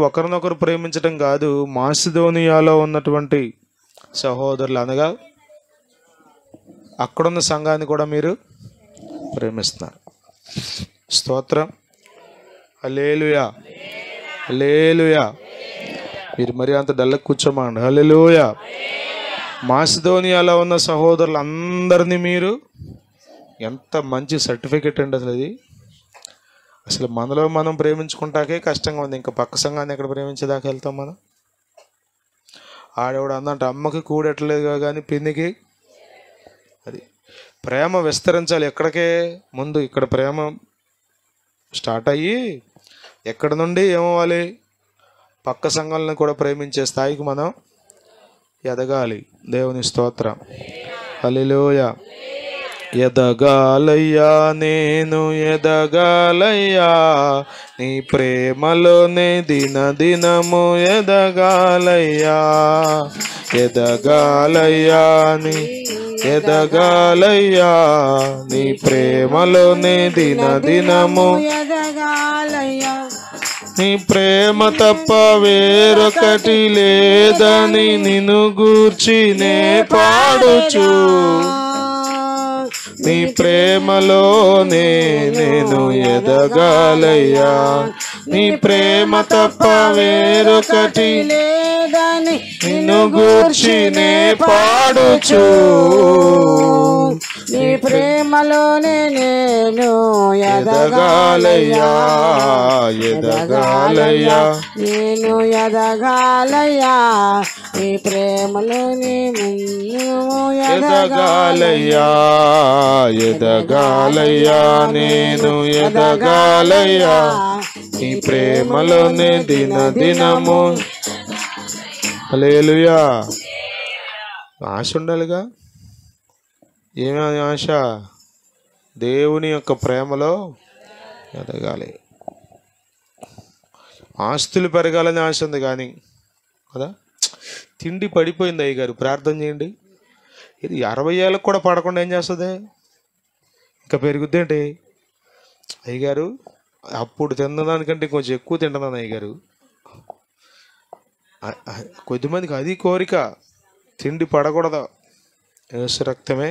S1: ఒకరినొకరు ప్రేమించడం కాదు, మాసిదోనియాలో ఉన్నటువంటి సహోదరులు అనగా అక్కడున్న సంఘాన్ని కూడా మీరు ప్రేమిస్తున్నారు. స్తోత్రం. హల్లెలూయా, హల్లెలూయా. మీరు మరి అంత డల్లకు కూర్చోమండి. హల్లెలూయా. మాసిదోనియాలో ఉన్న సహోదరులు అందరినీ మీరు, ఎంత మంచి సర్టిఫికెట్ అండి అసలు ఇది. అసలు మనలో మనం ప్రేమించుకుంటాకే కష్టంగా ఉంది, ఇంకా పక్క సంఘాన్ని ఎక్కడ ప్రేమించేదాకా వెళ్తాం మనం? ఆడేవాడు అందంట, అమ్మకి కూడట్లేదు కానీ పిన్నికి. అది ప్రేమ విస్తరించాలి. ఎక్కడికే ముందు ఇక్కడ ప్రేమ స్టార్ట్ అయ్యి ఎక్కడి నుండి ఏమవ్వాలి? పక్క సంఘాలను కూడా ప్రేమించే స్థాయికి మనం ఎదగాలి. దేవుని స్తోత్రం. హల్లెలూయా. ఎదగాలయ్యా, నేను ఎదగాలయ్యా, నీ ప్రేమలోనే దినదినము ఎదగాలయ్యా. ఎదగాలయ్యా, ఎదగాలయ్యా, నీ ప్రేమలోనే దినదినము
S2: ఎదగాలయ్యా.
S1: నీ ప్రేమ తప్ప వేరొకటి లేదని నిన్ను గూర్చి నే పాడుచు, నీ ప్రేమలోనే నేను ఎదగాలయ్యా. నీ ప్రేమ తప్ప వేరొకటి నిన్ను గూర్చినే పాడుచు
S2: నీ ప్రేమలోనే నేను
S1: ఎదగాలయ్యా ఎదగాలయ్యా
S2: నేను ఎదగాలయ్యా నీ ప్రేమలోనే నేను
S1: ఎదగాలయ్యా ఎదగాలయ్యా నేను ఎదగాలయ్యా నీ ప్రేమలోనే దినము. హల్లెలూయా. ఆశ ఉండాలిగా. ఏమేమి ఆశ? దేవుని యొక్క ప్రేమలో ఎదగాలి. ఆస్తులు పెరగాలని ఆశ ఉంది కానీ కదా. తిండి పడిపోయింది అయ్యగారు, ప్రార్థన చేయండి. ఇది 60 ఏళ్ళకు కూడా పడకుండా ఏం చేస్తుంది? ఇంకా పెరుగుద్దేంటి అయ్యగారు? అప్పుడు తిన్నదానికంటే కొంచెం ఎక్కువ తింటున్నాను అయ్యగారు. కొద్దిమందికి అది కోరిక, తిండి పడకూడదు. యేసు రక్తమే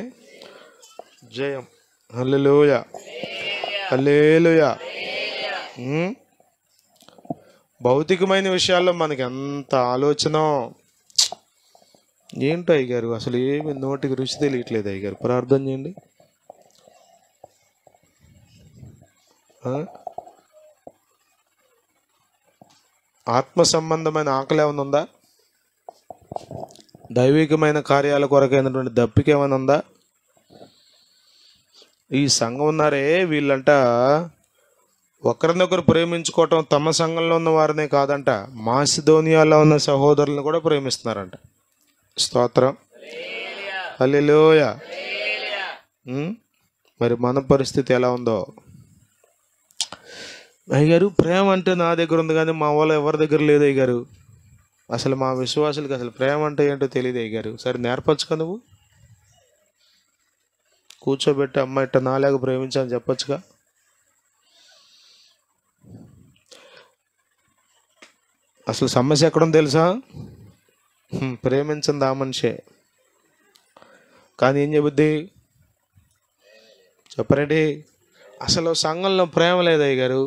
S1: జయం. హల్లెలూయా హల్లెలూయా. భౌతికమైన విషయాల్లో మనకి ఎంత ఆలోచన ఏంటో అయ్యగారు, అసలు ఏమి నోటికి రుచి తెలియట్లేదు అయ్యగారు. ప్రార్థన చేయండి. ఆత్మ సంబంధమైన ఆకలి ఏమైనా ఉందా? దైవికమైన కార్యాల కొరకైనటువంటి దప్పిక ఏమైనా ఉందా? ఈ సంఘం ఉన్నారే, వీళ్ళంట ఒకరినొకరు ప్రేమించుకోవటం తమ సంఘంలో ఉన్న వారినే కాదంట, మాసిదోనియాలో ఉన్న సహోదరులను కూడా ప్రేమిస్తున్నారంట. స్తోత్రం. హల్లెలూయా. మరి మన పరిస్థితి ఎలా ఉందో అయ్యగారు? ప్రేమ అంటే నా దగ్గర ఉంది కానీ మా వాళ్ళు ఎవరి దగ్గర లేదు అయ్యగారు. అసలు మా విశ్వాసులకి అసలు ప్రేమ అంటే ఏంటో తెలియదు అయ్యగారు. సరే నేర్పచ్చుగా, నువ్వు కూర్చోబెట్టి అమ్మ ఇట్ట నాలాగా ప్రేమించని చెప్పొచ్చుగా. అసలు సమస్య ఎక్కడుంది తెలుసా? ప్రేమించింది ఆ మనిషే, కానీ ఏం చెబుద్ది చెప్పరండి? అసలు సంఘంలో ప్రేమ లేదు అయ్యగారు.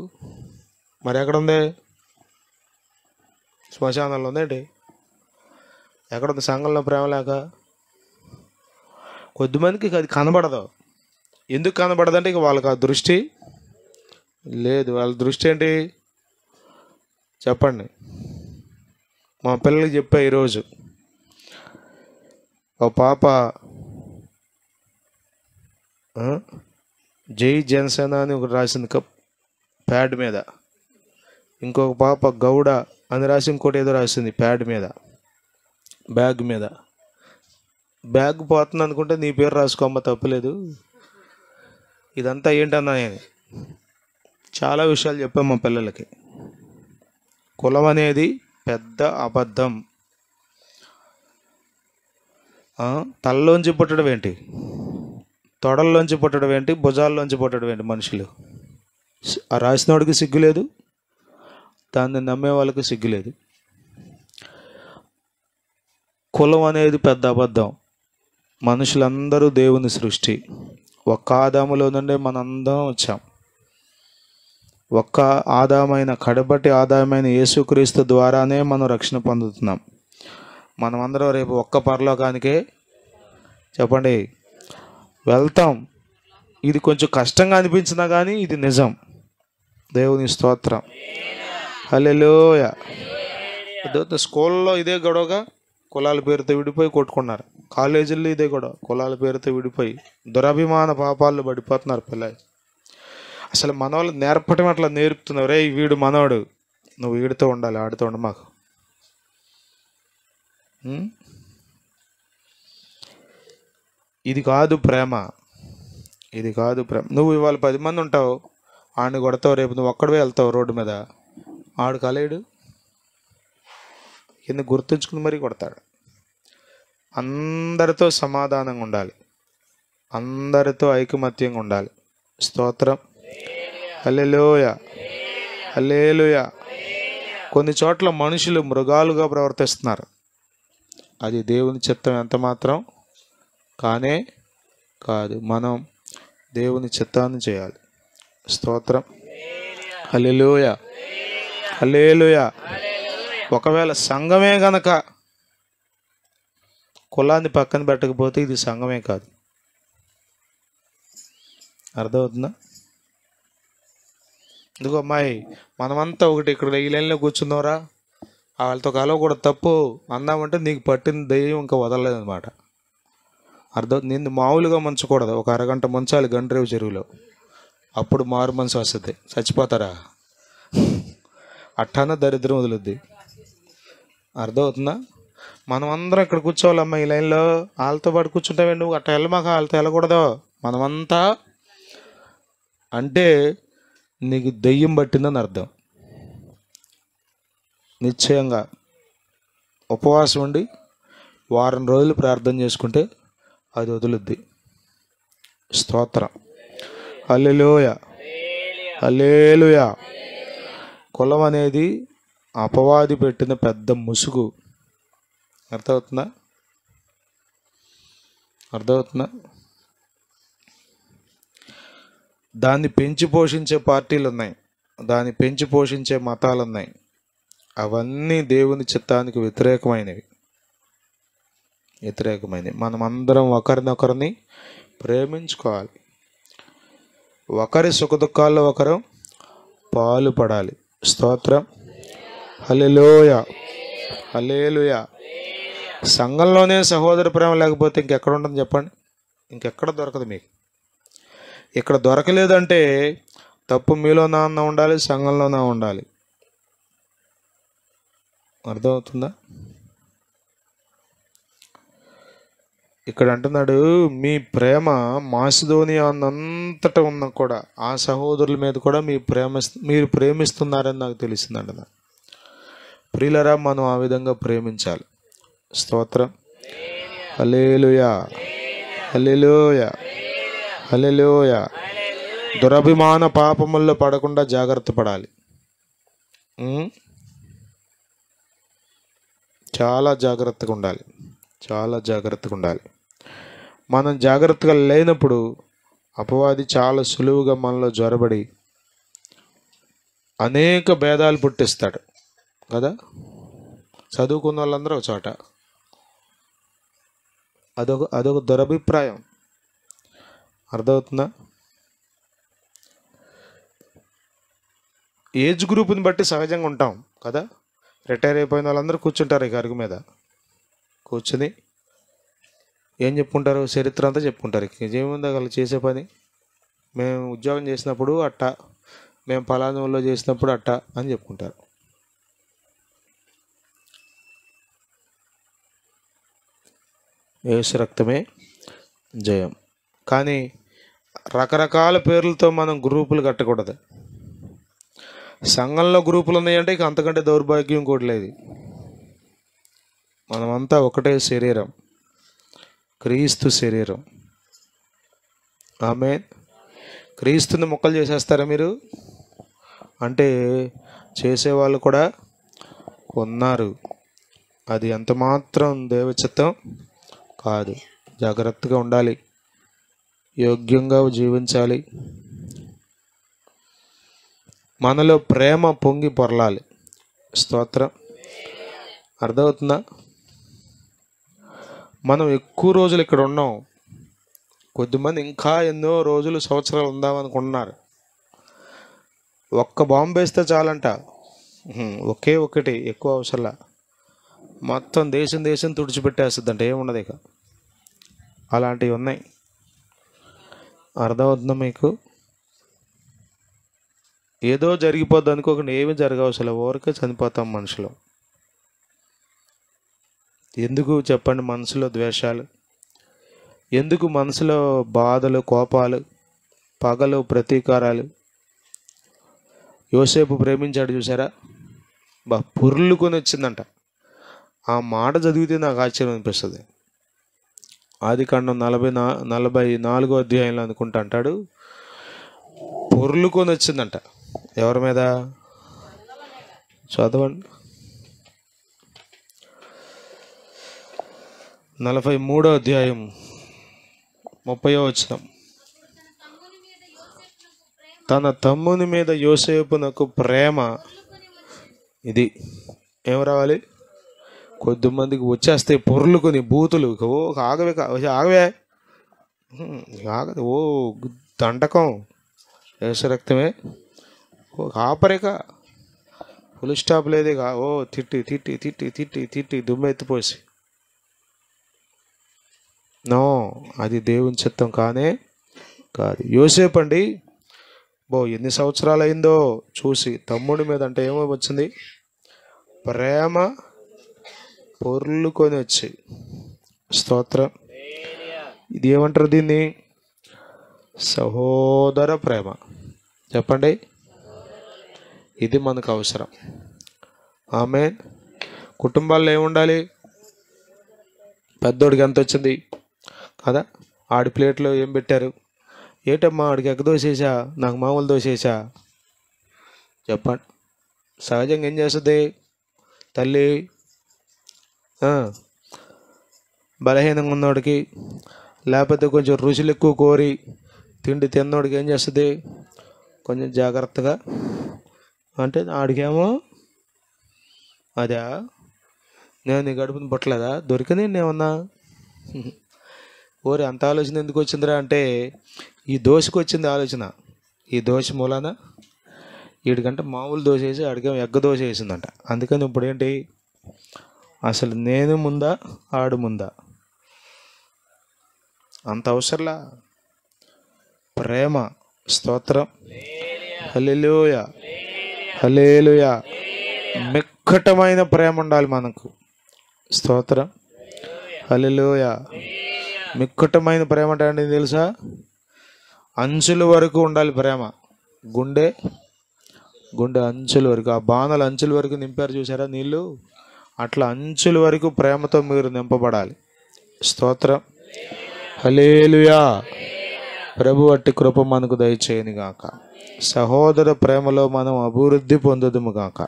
S1: మరి ఎక్కడుంది? శ్మశానంలో ఉందేంటి? ఎక్కడుంది సంఘంలో ప్రేమ లేక? కొద్దిమందికి అది కనబడదు. ఎందుకు కనబడదంటే ఇక వాళ్ళకి ఆ దృష్టి లేదు. వాళ్ళ దృష్టి ఏంటి చెప్పండి? మా పిల్లలకి చెప్పా ఈరోజు. ఒక పాప జై జనసేన అని ఒకటి రాసింది ప్యాడ్ మీద, ఇంకొక పాప గౌడ అని రాసి ఇంకోటి ఏదో రాసింది ప్యాడ్ మీద, బ్యాగ్ మీద. బ్యాగ్ పోతుంది అనుకుంటే నీ పేరు రాసుకోమ్మ, తప్పులేదు. ఇదంతా ఏంటన్నా నేను చాలా విషయాలు చెప్పాను మా పిల్లలకి. కులం అనేది పెద్ద అబద్ధం. తలలోంచి పుట్టడం ఏంటి, తొడల్లోంచి పుట్టడం ఏంటి, భుజాల్లోంచి పుట్టడం ఏంటి? మనుషులు ఆ రాసినోడికి సిగ్గులేదు, దాన్ని నమ్మే వాళ్ళకి సిగ్గులేదు. కులం అనేది పెద్ద అబద్ధం. మనుషులందరూ దేవుని సృష్టి. ఒక్క ఆదాములో నుండి మనందరం వచ్చాం. ఒక్క ఆదామైన కడబట్టి ఆదామైన యేసుక్రీస్తు ద్వారానే మనం రక్షణ పొందుతున్నాం. మనమందరం రేపు ఒక్క పరలోకానికే చెప్పండి వెళ్తాం. ఇది కొంచెం కష్టంగా అనిపించినా కానీ ఇది నిజం. దేవుని స్తోత్రం. హల్లెలూయా. స్కూల్లో ఇదే గొడవగా కులాల పేరుతో విడిపోయి కొట్టుకున్నారు. కాలేజీల్లో ఇదే గొడవ, కులాల పేరుతో విడిపోయి దురభిమాన పాపాలు పడిపోతున్నారు పిల్లలు. అసలు మనవాళ్ళు నేర్పటం అట్లా నేర్పుతున్నారు. రే వీడు మనవాడు, నువ్వు వీడితో ఉండాలి, ఆడితో ఉండ మాకు. ఇది కాదు ప్రేమ, ఇది కాదు ప్రేమ. నువ్వు ఇవాళ 10 మంది ఉంటావు, ఆడిని కొడతావు, రేపు నువ్వు ఒక్కడివే వెళ్తావు రోడ్డు మీద, ఆడు కలేడు కింద గుర్తుంచుకుని మరీ కొడతాడు. అందరితో సమాధానంగా ఉండాలి, అందరితో ఐకమత్యంగా ఉండాలి. స్తోత్రం. హల్లెలూయా హల్లెలూయా. కొన్ని చోట్ల మనుషులు మృగాలుగా ప్రవర్తిస్తున్నారు. అది దేవుని చిత్తం ఎంత మాత్రం కానే కాదు. మనం దేవుని చిత్తాన్ని చేయాలి. స్తోత్రం. హల్లెలూయా హల్లెలూయా. ఒకవేళ సంఘమే గనక కులాన్ని పక్కన పెట్టకపోతే ఇది సంఘమే కాదు. అర్థమవుతుందా? ఎందుకు అమ్మాయి మనమంతా ఒకటి ఇక్కడ ఈ లైన్లో కూర్చున్నారా, వాళ్ళతో కలవకూడదు తప్పు అన్నామంటే నీకు పట్టిన దయ్యం ఇంకా వదలలేదన్నమాట. నిన్ను మామూలుగా మంచకూడదు, ఒక అరగంట మంచాలి గండ్రేవు చెరువులో, అప్పుడు మారు మనసు వస్తుంది. చచ్చిపోతారా? అట్టాన దరిద్రం వదులుద్ది. అర్థమవుతుందా? మనం అందరం ఇక్కడ కూర్చోవాలమ్మా ఈ లైన్లో. వాళ్ళతో పాటు కూర్చుంటావే నువ్వు, అట్ట వెళ్ళమాక, వాళ్ళతో వెళ్ళకూడదు. మనమంతా అంటే నీకు దెయ్యం పట్టిందని అర్థం. నిశ్చయంగా ఉపవాసం ఉండి వారం రోజులు ప్రార్థన చేసుకుంటే అది వదులుద్ది. స్తోత్రం. హల్లెలూయా, హల్లెలూయా. కులం అనేది అపవాది పెట్టిన పెద్ద ముసుగు. అర్థమవుతుందా? అర్థమవుతుందా? దాన్ని పెంచి పోషించే పార్టీలు ఉన్నాయి, దాన్ని పెంచి పోషించే మతాలు ఉన్నాయి. అవన్నీ దేవుని చిత్తానికి వ్యతిరేకమైనవి. మనమందరం ఒకరినొకరిని ప్రేమించుకోవాలి. ఒకరి సుఖదుఖాల్లో ఒకరు పాలు పడాలి. స్తోత్రం. హల్లెలూయా, హల్లెలూయా. సంఘంలోనే సహోదర ప్రేమ లేకపోతే ఇంకెక్కడ ఉంటుంది చెప్పండి? ఇంకెక్కడ దొరకదు మీకు. ఇక్కడ దొరకలేదంటే తప్పు మీలోనా ఉండాలి, సంఘంలోనా ఉండాలి. అర్థమవుతుందా? ఇక్కడ అంటున్నాడు, మీ ప్రేమ మాసిదోనియా అంతటా ఉన్న కూడా ఆ సహోదరుల మీద కూడా మీరు ప్రేమిస్తున్నారని నాకు తెలిసింది అంటున్నా. ప్రియులరా, మనం ఆ విధంగా ప్రేమించాలి. స్తోత్రం. హల్లెలూయా, హల్లెలూయా, హల్లెలూయా. దురభిమాన పాపముల్లో పడకుండా జాగ్రత్త పడాలి. చాలా జాగ్రత్తగా ఉండాలి, చాలా జాగ్రత్తగా ఉండాలి. మనం జాగ్రత్తగా లేనప్పుడు అపవాది చాలా సులువుగా మనలో జ్వరబడి అనేక భేదాలు పుట్టిస్తాడు కదా. చదువుకున్న వాళ్ళందరూ ఒక చోట, అదొక దురభిప్రాయం. అర్థమవుతుందా? ఏజ్ గ్రూప్ని బట్టి సహజంగా ఉంటాం కదా. రిటైర్ అయిపోయిన వాళ్ళందరూ కూర్చుంటారు ఇక అరుగు మీద కూర్చుని ఏం చెప్పుకుంటారు? చరిత్ర అంతా చెప్పుకుంటారు. ఏముందో వాళ్ళు చేసే పని, మేము ఉద్యోగం చేసినప్పుడు అట్టా, మేము పలానాలో చేసినప్పుడు అట్టా అని చెప్పుకుంటారు. యేసు రక్తమే జయం. కానీ రకరకాల పేర్లతో మనం గ్రూపులు కట్టకూడదు. సంఘంలో గ్రూపులు ఉన్నాయంటే ఇక అంతకంటే దౌర్భాగ్యం కూడా లేదు. మనమంతా ఒకటే శరీరం, క్రీస్తు శరీరం. ఆమేన్. క్రీస్తుని ముక్కలు చేసేస్తారా మీరు అంటే చేసేవాళ్ళు కూడా ఉన్నారు. అది ఎంత మాత్రం దేవచిత్తం కాదు. జాగ్రత్తగా ఉండాలి, యోగ్యంగా జీవించాలి. మనలో ప్రేమ పొంగి పొరలాలి. స్తోత్రం. అర్థమవుతుందా? మనం ఎక్కువ రోజులు ఇక్కడ ఉన్నాం. కొద్దిమంది ఇంకా ఎన్నో రోజులు సంవత్సరాలు ఉందామనుకుంటున్నారు. ఒక్క బాంబు వేస్తే చాలంట, ఒకే ఒకటి, ఎక్కువ అవసరంలా. మొత్తం దేశం తుడిచిపెట్టేస్తుందంట, ఏమున్నది ఇక. అలాంటివి ఉన్నాయి. అర్థమవుతుందా మీకు? ఏదో జరిగిపోద్ది అనుకోకుండా ఏమీ జరగవసరం, ఊరికే చనిపోతాం మనుషులు. ఎందుకు చెప్పండి మనసులో ద్వేషాలు? ఎందుకు మనసులో బాధలు, కోపాలు, పగలు, ప్రతీకారాలు? యోసేపు ప్రేమించాడు చూసారా, పుర్లుకొని వచ్చిందంట. ఆ మాట చదివితే నాకు ఆశ్చర్యం అనిపిస్తుంది. ఆదికాండం 44వ అధ్యాయంలో అనుకుంటా అంటాడు, పొర్లుకొని వచ్చిందంట. ఎవరి మీద? చదవండి. 43వ అధ్యాయం 30వ వచనం. తన తమ్ముని మీద యోసేపునకు ప్రేమ. ఇది ఏం రావాలి? కొద్దిమందికి వచ్చేస్తాయి పొర్లుకొని బూతులు. ఓ ఆగవే ఆగవే ఆగదు. ఓ దండకం యేసు రక్తమే. ఓ ఆపరేక ఫుల్ స్టాప్ లేదే. ఓ తిట్టి తిట్టి తిట్టి తిట్టి తిట్టి దుమ్మెత్తిపోసి. నో, అది దేవుని చిత్తం కానే కాదు. యోసేపు అండి, ఎన్ని సంవత్సరాలు అయిందో చూసి తమ్ముడి మీద అంటే ఏమో వచ్చింది, ప్రేమ పొర్లుకొని వచ్చి. స్తోత్రం. ఇది ఏమంటారు దీన్ని? సహోదర ప్రేమ. చెప్పండి, ఇది మనకు అవసరం. ఆమేన్. కుటుంబాల్లో ఏముండాలి? పెద్దోడికి ఎంత వచ్చింది కదా, ఆడి ప్లేట్లో ఏం పెట్టారు? ఏటమ్మా ఆడికి ఎగ్గ దోసేసా, నాకు మామూలు దోసేసా? చెప్పండి. సహజంగా ఏం చేస్తుంది తల్లి? బలహీనంగా ఉన్నోడికి, లేకపోతే కొంచెం రుచులు ఎక్కువ కోరి తిండి తిన్నోడికి ఏం చేస్తుంది? కొంచెం జాగ్రత్తగా. అంటే ఆడికేమో అదా, నేను నీ గడుపుని పుట్టలేదా, దొరికింది ఏమన్నా? ఓరి అంత ఆలోచన ఎందుకు వచ్చిందిరా అంటే, ఈ దోశకు వచ్చింది ఆలోచన. ఈ దోశ మూలాన వీడికంటే మామూలు దోశ వేసి ఆడికేమో ఎగ్గ దోశ వేసిందంట. అందుకని ఇప్పుడు ఏంటి, అసలు నేను ముందా ఆడు ముందా? అంత అవసరంలా ప్రేమ. స్తోత్రం. హల్లెలూయా హల్లెలూయా. మిక్కటమైన ప్రేమ ఉండాలి మనకు. స్తోత్రం. హల్లెలూయా. మిక్కటమైన ప్రేమ అంటే తెలుసా? అంచుల వరకు ఉండాలి ప్రేమ. గుండె అంచుల వరకు, ఆ బాణాలు అంచుల వరకు నింపారు చూసారా నీళ్ళు, అట్లా అంచుల వరకు ప్రేమతో మీరు నింపబడాలి. స్తోత్రం. హల్లెలూయా. ప్రభు అట్టి కృప మనకు దయచేయను గాక. సహోదర ప్రేమలో మనం అభివృద్ధి పొందుదుము గాక.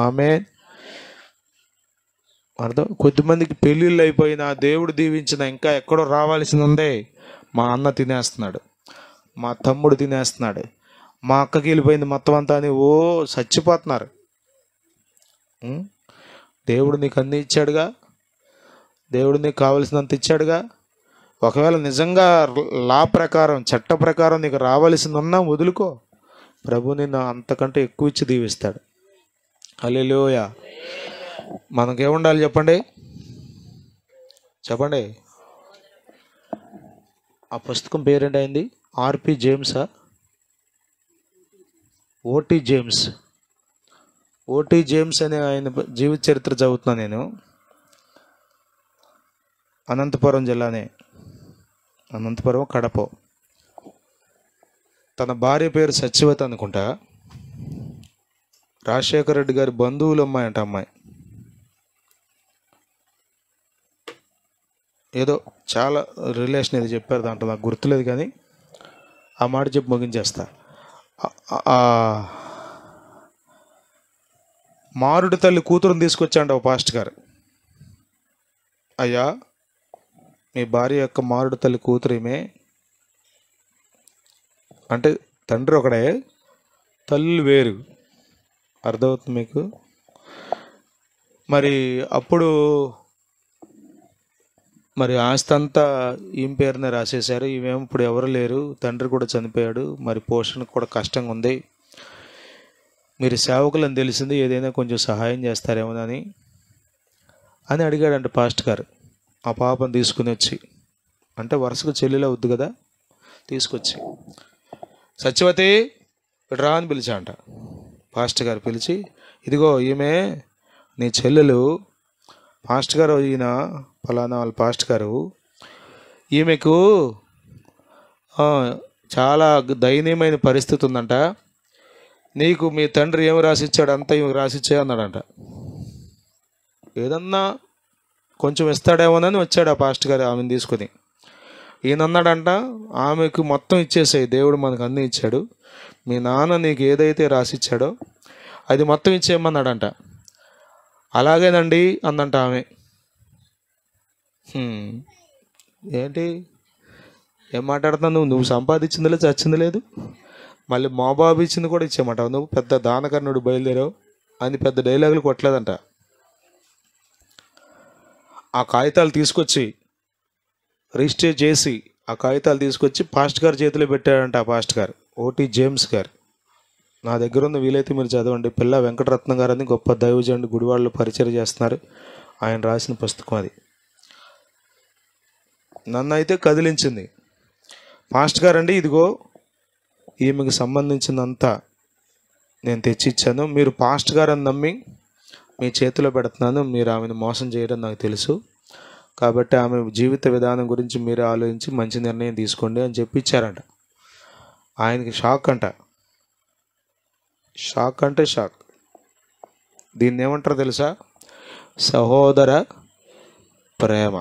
S1: ఆమేన్. అర్థం. కొద్దిమందికి పెళ్ళిళ్ళు అయిపోయినా, దేవుడు దీవించిన ఇంకా ఎక్కడో రావాల్సింది ఉందే. మా అన్న తినేస్తున్నాడు, మా తమ్ముడు తినేస్తున్నాడు, మా అక్కకి వెళ్ళిపోయింది మొత్తం అంతా అని చచ్చిపోతున్నారు. దేవుడు నీకు అన్నీ ఇచ్చాడుగా, దేవుడు నీకు కావలసినంత ఇచ్చాడుగా. ఒకవేళ నిజంగా లా ప్రకారం, చట్ట ప్రకారం నీకు రావాల్సింది ఉన్నా వదులుకో, ప్రభు నిన్ను అంతకంటే ఎక్కువ ఇచ్చి దీవిస్తాడు. హల్లెలూయా. మనకేముండాలి చెప్పండి? చెప్పండి. ఆ పుస్తకం పేరేంటి అయింది? ఆర్పి జేమ్సా? OT James. ఓటీ జేమ్స్ అనే ఆయన జీవిత చరిత్ర చదువుతున్నా నేను. అనంతపురం జిల్లానే, అనంతపురం కడప. తన భార్య పేరు సత్యవతి అనుకుంటా. రాజశేఖర రెడ్డి గారి బంధువులు అమ్మాయి అంట. అమ్మాయి ఏదో చాలా రిలేషన్ ఏదో చెప్పారు, దాంట్లో నాకు గుర్తులేదు, కానీ ఆ మాట చెప్పి ముగించేస్తా. మారుడి తల్లి కూతురుని తీసుకొచ్చాండి ఒక పాస్టర్ గారు. అయ్యా, మీ భార్య యొక్క మారుడి తల్లి కూతురు ఈమె అంటే, తండ్రి ఒకడే, తల్లి వేరు. అర్థమవుతుంది మీకు? మరి అప్పుడు ఆస్తి అంతా ఈమె పేరునే రాసేశారు. ఈమెమో ఇప్పుడు ఎవరు లేరు, తండ్రి కూడా చనిపోయాడు, మరి పోషణకు కూడా కష్టంగా ఉంది. మీరు సేవకులని తెలిసింది, ఏదైనా కొంచెం సహాయం చేస్తారేమోనని అని అడిగాడంట పాస్టర్ గారు. ఆ పాపను తీసుకుని వచ్చి, అంటే వరుసకు చెల్లెలు అవుద్ది కదా, తీసుకొచ్చి సత్యవతి రా అని పిలిచాంట. పాస్టర్ గారు పిలిచి, ఇదిగో ఈమె నీ చెల్లెలు, పాస్టర్ గారు, ఈయన ఫలానా వాళ్ళ పాస్టర్ గారు, ఈమెకు చాలా దయనీయమైన పరిస్థితి ఉందంట, నీకు మీ తండ్రి ఏమి రాసిచ్చాడు అంతా ఈమెకు రాసిచ్చే అన్నాడంట. ఏదన్నా కొంచెం ఇస్తాడేమోనని వచ్చాడు ఆ పాస్టర్ గారు ఆమెను తీసుకొని. ఈయన అన్నాడంట, ఆమెకు మొత్తం ఇచ్చేసాయి, దేవుడు మనకు అన్నీ ఇచ్చాడు, మీ నాన్న నీకు ఏదైతే రాసిచ్చాడో అది మొత్తం ఇచ్చేయమన్నాడంట. అలాగేనండి అందంట ఆమె. ఏంటి ఏం మాట్లాడుతున్నావు నువ్వు సంపాదించింది లేదు, చచ్చింది లేదు, మళ్ళీ మా బాబు ఇచ్చింది కూడా ఇచ్చేయమంటావు, నువ్వు పెద్ద దానకర్ణుడు బయలుదేరావు అని పెద్ద డైలాగులు కొట్టలేదంట. ఆ కాగితాలు తీసుకొచ్చి రిజిస్టర్ చేసి ఆ కాగితాలు తీసుకొచ్చి పాస్టర్ గారి చేతిలో పెట్టాడంట. ఆ పాస్టర్ గారు ఓటీ జేమ్స్ గారు. నా దగ్గర ఉన్న, వీలైతే మీరు చదవండి. పిల్ల వెంకటరత్నం గారు అని గొప్ప దైవజనుడు, గుడివాడలో పరిచయం చేస్తున్నారు. ఆయన రాసిన పుస్తకం అది. నన్ను అయితే కదిలించింది. పాస్టర్ గారు అండి, ఇదిగో ఈమెకు సంబంధించినంతా నేను తెచ్చిచ్చాను, మీరు పాస్టర్ గారు అని నమ్మి మీ చేతిలో పెడుతున్నాను, మీరు ఆమెను మోసం చేయడం నాకు తెలుసు, కాబట్టి ఆమె జీవిత విధానం గురించి మీరు ఆలోచించి మంచి నిర్ణయం తీసుకోండి అని చెప్పి ఇచ్చారంట. ఆయనకి షాక్ అంట. షాక్ అంటే షాక్. దీన్ని ఏమంటారు తెలుసా? సహోదర ప్రేమ.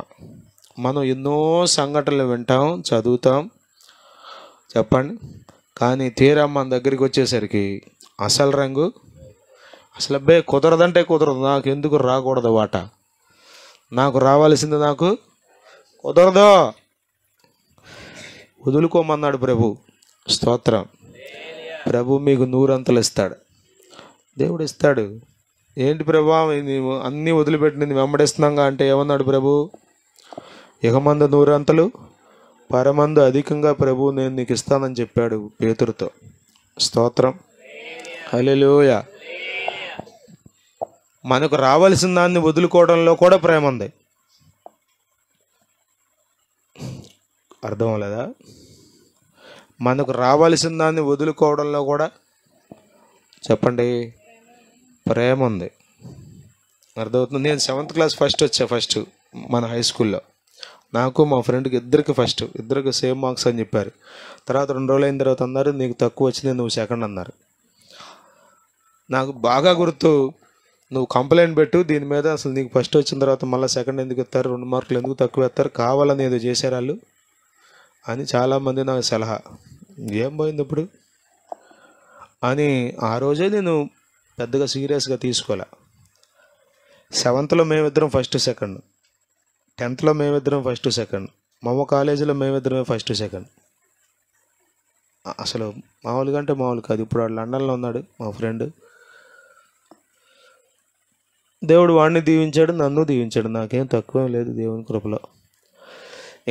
S1: మనం ఎన్నో సంఘటనలు వింటాం, చదువుతాం, చెప్పండి, కానీ తీరా మన దగ్గరికి వచ్చేసరికి అసలు రంగు అసలు అబ్బాయి కుదరదంటే కుదరదు. నాకు ఎందుకు రాకూడదు వాట, నాకు రావాల్సింది నాకు కుదరదు, వదులుకోమన్నాడు ప్రభు. స్తోత్రం. ప్రభు మీకు 100 అంతలు ఇస్తాడు, దేవుడు ఇస్తాడు. ఏంటి ప్రభు నీవు అన్నీ వదిలిపెట్టి నేను వెంబడిస్తున్నాగా అంటే ఏమన్నాడు ప్రభు? ఇహమందు 100 అంతలు, పరమందు అధికంగా ప్రభు నేను నీకు ఇస్తానని చెప్పాడు పేతురుతో. స్తోత్రం. హల్లెలూయా. మనకు రావాల్సిన దాన్ని వదులుకోవడంలో కూడా ప్రేమ ఉంది. అర్థం అవ్వలేదా? మనకు రావాల్సిన దాన్ని వదులుకోవడంలో కూడా చెప్పండి ప్రేమ ఉంది. అర్థమవుతుంది. నేను 7th క్లాస్ ఫస్ట్ వచ్చా మన హై స్కూల్లో. నాకు మా ఫ్రెండ్కి ఇద్దరికి సేమ్ మార్క్స్ అని చెప్పారు. తర్వాత 2 రోజులు అయిన తర్వాత అన్నారు నీకు తక్కువ వచ్చింది, నువ్వు సెకండ్ అన్నారు. నాకు బాగా గుర్తు, నువ్వు కంప్లైంట్ పెట్టు దీని మీద, అసలు నీకు ఫస్ట్ వచ్చిన తర్వాత మళ్ళీ సెకండ్ ఎందుకు ఇస్తారు, 2 మార్కులు ఎందుకు తక్కువ ఇస్తారు, కావాలని ఏదో చేశారు వాళ్ళు అని చాలామంది నాకు సలహా. ఏం పోయింది ఇప్పుడు అని ఆ రోజే నేను పెద్దగా సీరియస్గా తీసుకోలే. 7th మేమిద్దరం ఫస్ట్ సెకండ్, 10th మేమిద్దరం ఫస్ట్ సెకండ్, మా కాలేజీలో మేమిద్దరమే ఫస్ట్ సెకండ్. అసలు మామూలుగా అంటే మామూలు కాదు. ఇప్పుడు వాడు లండన్లో ఉన్నాడు మా ఫ్రెండ్. దేవుడు వాడిని దీవించాడు, నన్ను దీవించాడు. నాకేం తక్కువ లేదు దేవుని కృపలో.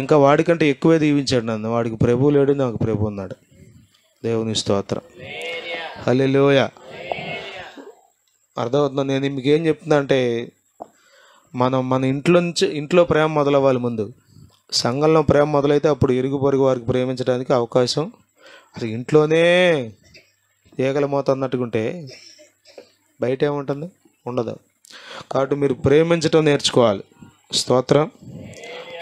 S1: ఇంకా వాడికంటే ఎక్కువే దీవించాడు నన్ను. వాడికి ప్రభు లేడు, నాకు ప్రభు ఉన్నాడు. దేవుని స్తోత్రం. హల్లెలూయా. అర్థమవుతుందా? నేను మీకు ఏం చెప్తున్నా అంటే మన ఇంట్లో ప్రేమ మొదలవ్వాలి. ముందు సంఘంలో ప్రేమ మొదలైతే అప్పుడు ఇరుగు పొరుగు వారికి ప్రేమించడానికి అవకాశం. అసలు ఇంట్లోనే ఏగల మోత అన్నట్టుకుంటే బయట ఏముంటుంది? ఉండదు. కాబట్టి మీరు ప్రేమించడం నేర్చుకోవాలి. స్తోత్రం.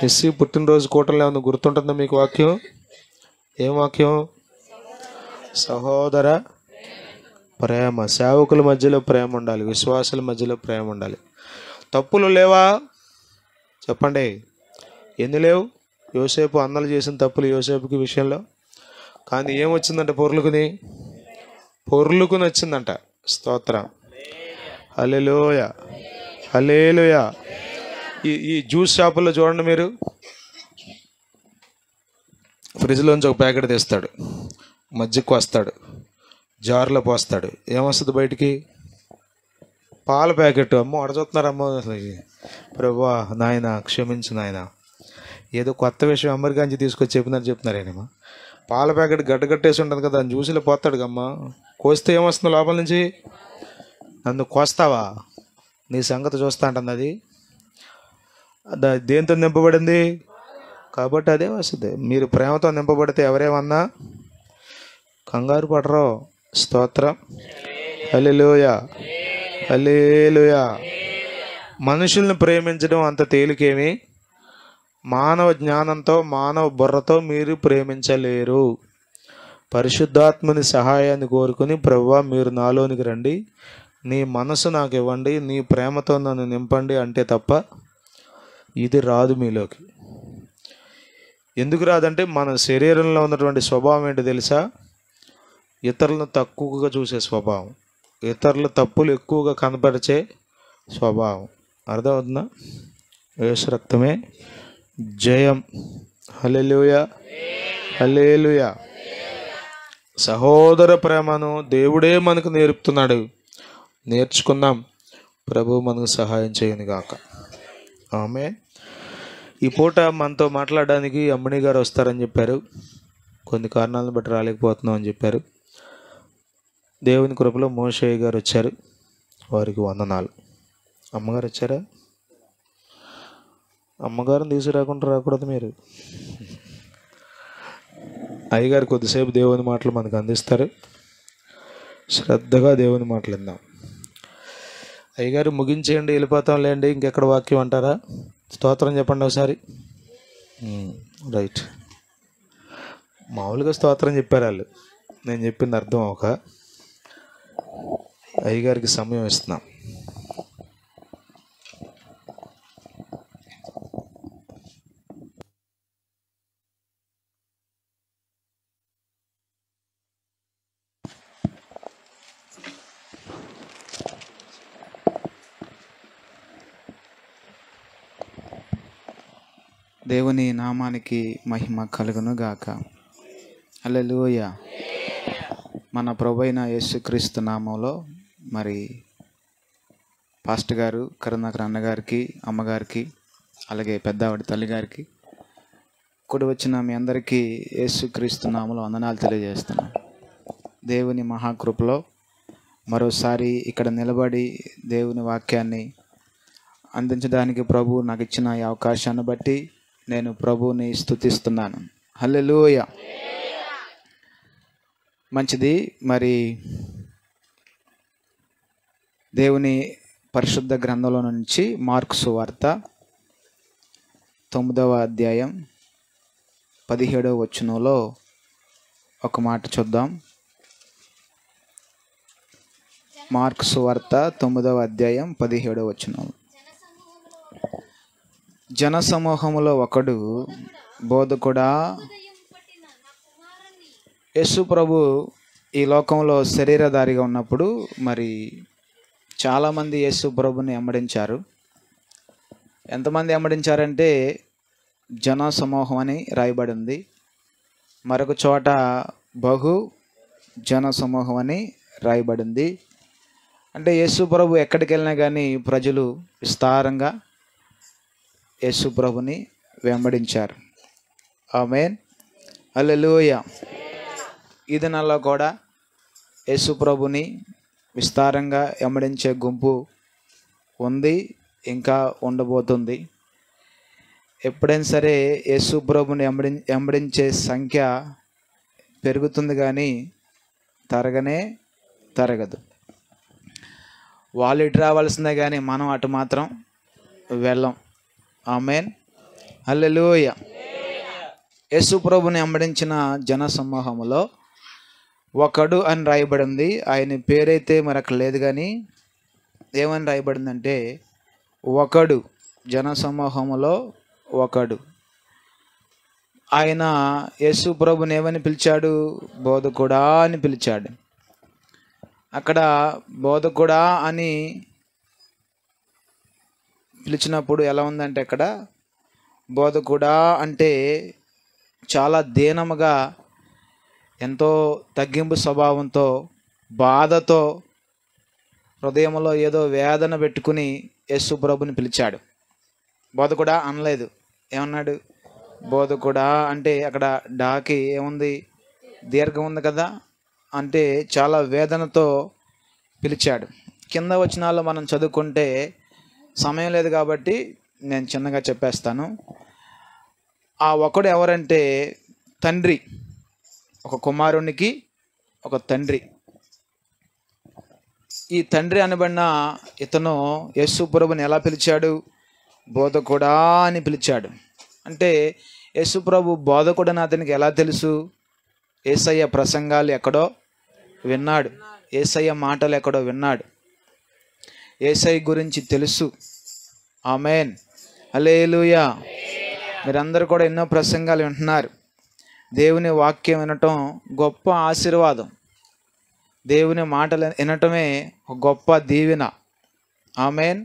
S1: ఎస్సీ పుట్టినరోజు కూటంలో ఏమన్నా గుర్తుంటుందా మీకు వాక్యం? ఏం వాక్యం? సహోదర ప్రేమ. సేవకుల మధ్యలో ప్రేమ ఉండాలి, విశ్వాసుల మధ్యలో ప్రేమ ఉండాలి. తప్పులు లేవా చెప్పండి? ఎన్ని లేవు? యోసేపు అన్నలు చేసిన తప్పులు యోసేపుకి విషయంలో. కానీ ఏమొచ్చిందంటే పొర్లుకుని వచ్చిందంట. స్తోత్రం. హల్లెలూయా, హల్లెలూయా. ఈ జ్యూస్ షాపుల్లో చూడండి మీరు, ఫ్రిడ్జ్లోంచి ఒక ప్యాకెట్ తీస్తాడు, మజ్జిగ వస్తాడు, జార్లో పోస్తాడు. ఏమొస్తుంది బయటికి? పాల ప్యాకెట్. అమ్మో అడచొస్తున్నారమ్మో. ప్రభువా నాయన క్షమించు నాయన, ఏదో కొత్త విషయం అమెరికాంచి తీసుకొచ్చి చెప్తున్నారేమో. పాల ప్యాకెట్ గడ్డగట్టేసి ఉంటుంది కదా, దాన్ని జ్యూస్లో పోస్తాడు కమ్మ. కోస్తే ఏమొస్తుంది లోపల నుంచి? నన్ను కోస్తావా, నీ సంగతి చూస్తా అంటుంది అది. దేంతో నింపబడింది కాబట్టి అదే వస్తుంది. మీరు ప్రేమతో నింపబడితే ఎవరేమన్నా కంగారు పడరు. స్తోత్రం. హల్లెలూయా, హల్లెలూయా. మనుషుల్ని ప్రేమించడం అంత తేలికేమి? మానవ జ్ఞానంతో మానవ బుర్రతో మీరు ప్రేమించలేరు. పరిశుద్ధాత్మని సహాయాన్ని కోరుకుని ప్రభువా మీరు నాలోనికి రండి, నీ మనసు నాకు ఇవ్వండి, నీ ప్రేమతో నన్ను నింపండి అంటే తప్ప ఇది రాదు మీలోకి. ఎందుకు రాదంటే మన శరీరంలో ఉన్నటువంటి స్వభావం ఏంటి తెలుసా? ఇతరులను తక్కువగా చూసే స్వభావం, ఇతరుల తప్పులు ఎక్కువగా కనపరిచే స్వభావం. అర్థమవుతుందా? యేసు రక్తమే జయం. హల్లెలూయా, హల్లెలూయా. సహోదర ప్రేమను దేవుడే మనకు నేర్పుతున్నాడు. నేర్చుకుందాం. ప్రభు మనకు సహాయం చేయను గాక. ఆమె ఈ పూట మనతో మాట్లాడడానికి అమ్మణి గారు వస్తారని చెప్పారు. కొన్ని కారణాలను బట్టి రాలేకపోతున్నాం అని చెప్పారు. దేవుని కృపలో మోషయ్య గారు వచ్చారు. వారికి వందనాలు. అమ్మగారు వచ్చారా? అమ్మగారిని తీసుకురాకుండా రాకూడదు మీరు. అయ్యగారు కొద్దిసేపు దేవుని మాటలు మనకు అందిస్తారు. శ్రద్ధగా దేవుని మాటలు విందాం. అయ్యగారు ముగించేయండి, వెళ్ళిపోతాం లేండి. ఇంకెక్కడ వాక్యం అంటారా? స్తోత్రం చెప్పండి ఒకసారి. రైట్. మామూలుగా స్తోత్రం చెప్పారు వాళ్ళు. నేను చెప్పింది అర్థం ఒక అయ్యగారికి సమయం ఇస్తున్నాం.
S3: దేవుని నామానికి మహిమ కలుగును గాక. హల్లెలూయా. మన ప్రభువైన యేసుక్రీస్తు నామంలో మరి పాస్టర్ గారు, కరుణాకర్ అన్నగారికి, అమ్మగారికి, అలాగే పెద్దావిడ తల్లిగారికి, కూడి వచ్చిన మీ అందరికీ యేసుక్రీస్తు నామంలో వందనాలు తెలియజేస్తున్నాను. దేవుని మహాకృపలో మరోసారి ఇక్కడ నిలబడి దేవుని వాక్యాన్ని అందించడానికి ప్రభు నాకు ఇచ్చిన ఈ అవకాశాన్ని బట్టి నేను ప్రభువుని స్తుతిస్తున్నాను. హల్లెలూయా. మంచిది. మరి దేవుని పరిశుద్ధ గ్రంథంలో నుంచి మార్కు సువార్త 9వ అధ్యాయం 17వ వచనంలో ఒక మాట చూద్దాం. మార్కు సువార్త 9వ అధ్యాయం 17వ వచనం. జనసమూహములో ఒకడు, బోధకుడా, యేసు ప్రభు ఈ లోకంలో శరీరధారిగా ఉన్నప్పుడు మరి చాలామంది యేసు ప్రభుని వెంబడించారు. ఎంతమంది వెంబడించారంటే జనసమూహం అని రాయబడి ఉంది. మరొక చోట బహు జనసమూహం అని రాయబడింది. అంటే యేసు ప్రభు ఎక్కడికి వెళ్ళినా కానీ ప్రజలు విస్తారంగా యేసు ప్రభుని వెంబడించారు. ఆమేన్. హల్లెలూయా. ఈ దినాల్లో కూడా యేసు ప్రభుని విస్తారంగా వెంబడించే గుంపు ఉంది, ఇంకా ఉండబోతుంది. ఎప్పుడైనా సరే యేసు ప్రభుని వెంబడించే సంఖ్య పెరుగుతుంది కానీ తరగదు. వాళ్ళు ఇటు రావాల్సిందే కానీ మనం అటు మాత్రం వెళ్ళం. ఆమేన్. హల్లెలూయా. యేసు ప్రభుని వెంబడించిన జన సమూహములో ఒకడు అని రాయబడింది. ఆయన పేరైతే మరి అక్కడ లేదు కానీ ఏమని రాయబడిందంటే ఒకడు, జన సమూహములో ఒకడు. ఆయన యేసు ప్రభుని ఏమని పిలిచాడు? బోధకుడా అని పిలిచాడు. అక్కడ బోధకుడా అని పిలిచినప్పుడు ఎలా ఉందంటే అక్కడ బోధకుడా అంటే చాలా దీనముగా, ఎంతో తగ్గింపు స్వభావంతో, బాధతో, హృదయంలో ఏదో వేదన పెట్టుకుని యేసు ప్రభుని పిలిచాడు. బోధకుడా అనలేదు. ఏమన్నాడు? బోధకుడా అంటే అక్కడ డాకి ఏముంది? దీర్ఘం ఉంది కదా. అంటే చాలా వేదనతో పిలిచాడు. కింద వచనాల్లో మనం చదువుకుంటే సమయం లేదు కాబట్టి నేను చిన్నగా చెప్పేస్తాను. ఆ ఒకడు ఎవరంటే తండ్రి. ఒక కుమారునికి ఒక తండ్రి. ఈ తండ్రి అనబడిన ఇతను యేసు ప్రభుని ఎలా పిలిచాడు? బోధకుడా అని పిలిచాడు. అంటే యేసు ప్రభు బోధకుడని అతనికి ఎలా తెలుసు? యేసయ్య ప్రసంగాలు ఎక్కడో విన్నాడు, యేసయ్య మాటలు ఎక్కడో విన్నాడు, యేసయ్య గురించి తెలుసు. ఆమేన్. హల్లెలూయా. మీరందరూ కూడా ఎన్నో ప్రసంగాలు వింటున్నారు. దేవుని వాక్యం వినటం గొప్ప ఆశీర్వాదం. దేవుని మాటలు వినటమే ఒక గొప్ప దీవెన. ఆమేన్.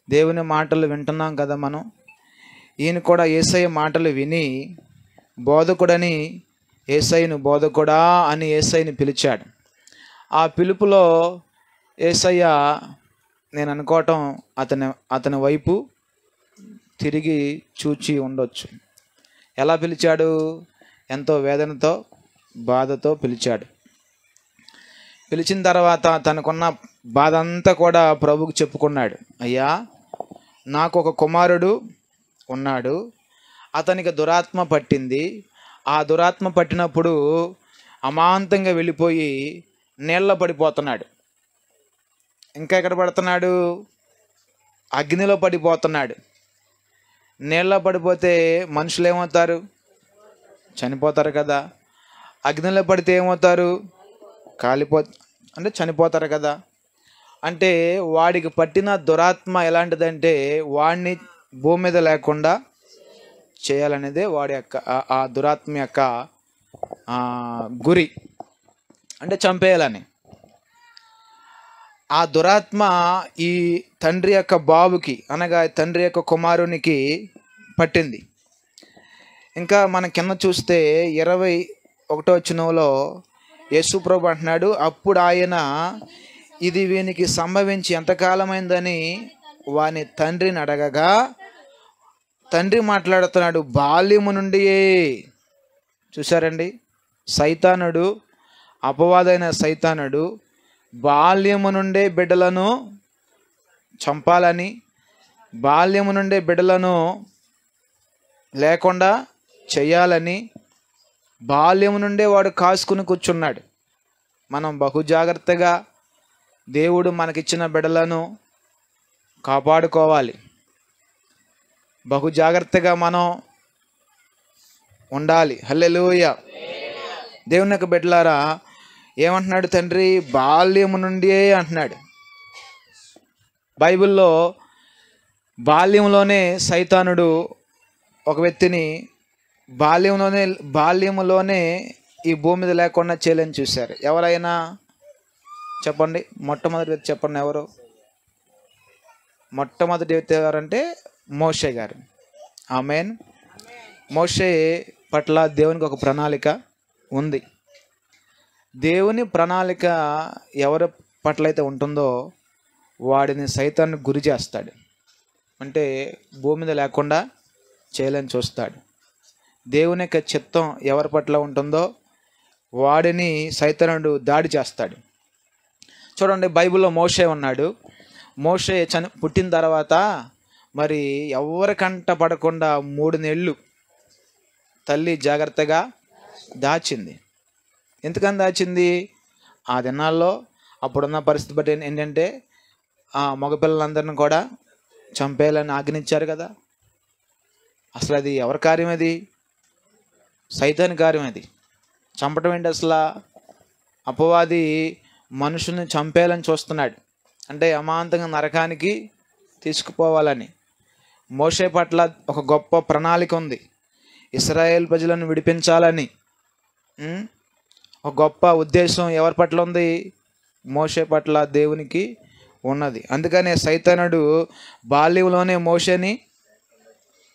S3: దేవుని మాటలు వింటున్నాం కదా మనం. ఈయన కూడా యేసయ్య మాటలు విని బోధకుడని యేసయ్యను బోధకుడా అని యేసయ్యని పిలిచాడు. ఆ పిలుపులో యేసయ్య నేను అనుకోవటం అతని వైపు తిరిగి చూచి ఉండొచ్చు. ఎలా పిలిచాడు? ఎంతో వేదనతో, బాధతో పిలిచాడు. పిలిచిన తర్వాత తనకున్న బాధ అంతా కూడా ప్రభువుకు చెప్పుకున్నాడు. అయ్యా, నాకు ఒక కుమారుడు ఉన్నాడు, అతనికి దురాత్మ పట్టింది. ఆ దురాత్మ పట్టినప్పుడు అమాంతంగా వెళ్ళిపోయి నీళ్ళ పడిపోతున్నాడు. ఇంకా ఎక్కడ పడుతున్నాడు? అగ్నిలో పడిపోతున్నాడు. నీళ్ళ పడిపోతే మనుషులు ఏమవుతారు? చనిపోతారు కదా. అగ్నిలో పడితే ఏమవుతారు? అంటే చనిపోతారు కదా. అంటే వాడికి పట్టిన దురాత్మ ఎలాంటిదంటే వాడిని భూమి మీద లేకుండా చేయాలనేదే వాడి యొక్క ఆ దురాత్మ యొక్క గురి, అంటే చంపేయాలని. ఆ దురాత్మ ఈ తండ్రి యొక్క బాబుకి, అనగా తండ్రి యొక్క కుమారునికి పట్టింది. ఇంకా మన కింద చూస్తే 21వ వచనంలో యేసు ప్రభు అంటున్నాడు, అప్పుడు ఆయన ఇది వీనికి సంభవించి ఎంతకాలమైందని వాని తండ్రిని అడగగా, తండ్రి మాట్లాడుతున్నాడు, బాల్యము నుండియే. చూసారండి, సైతానుడు, అపవాదైన సైతానుడు బాల్యము నుండే బిడ్డలను చంపాలని, బాల్యము నుండే బిడ్డలను లేకుండా చేయాలని బాల్యము నుండే వాడు కాసుకుని కూర్చున్నాడు. మనం బహు జాగ్రత్తగా దేవుడు మనకిచ్చిన బిడ్డలను కాపాడుకోవాలి. బహు జాగ్రత్తగా మనం ఉండాలి. హల్లెలూయా. దేవుని యొక్క బిడ్డలారా, ఏమంటున్నాడు తండ్రి? బాల్యము నుండి అంటున్నాడు. బైబిల్లో బాల్యంలోనే సైతానుడు ఒక వ్యక్తిని బాల్యములోనే ఈ భూమి మీద లేకుండా చేయలేని చూశారు. ఎవరైనా చెప్పండి, మొట్టమొదటి వ్యక్తి చెప్పండి, ఎవరు? మొట్టమొదటి వ్యక్తి ఎవరంటే మోషే గారు. ఆమేన్. మోషే పట్ల దేవునికి ఒక ప్రణాళిక ఉంది. దేవుని ప్రణాళిక ఎవరి పట్ల అయితే ఉంటుందో వాడిని సైతాన్ని గురి చేస్తాడు, అంటే భూమి మీద లేకుండా చేయలేని చూస్తాడు. దేవుని యొక్క చిత్తం ఎవరి పట్ల ఉంటుందో వాడిని సైతానుడు దాడి చేస్తాడు. చూడండి, బైబిల్లో మోషే ఉన్నాడు. మోషే పుట్టిన తర్వాత మరి ఎవరికంట పడకుండా 3 నెలలు తల్లి జాగ్రత్తగా దాచింది. ఎందుకని దాచింది? ఆ దినాల్లో అప్పుడున్న పరిస్థితి బట్టి ఏంటంటే మగపిల్లలందరిని కూడా చంపేయాలని ఆజ్ఞించారు కదా. అసలు అది ఎవరి కార్యం? అది సైతాని కార్యం. అది చంపటం ఏంటి అసలు? అపవాది మనుషుల్ని చంపేయాలని చూస్తున్నాడు, అంటే అమాంతంగా నరకానికి తీసుకుపోవాలని. మోషే పట్ల ఒక గొప్ప ప్రణాళిక ఉంది. ఇశ్రాయేల్ ప్రజలను విడిపించాలని ఒక గొప్ప ఉద్దేశం ఎవరి పట్ల ఉంది? మోషే పట్ల దేవునికి ఉన్నది. అందుకనే సైతానుడు బాల్యంలోనే మోషేని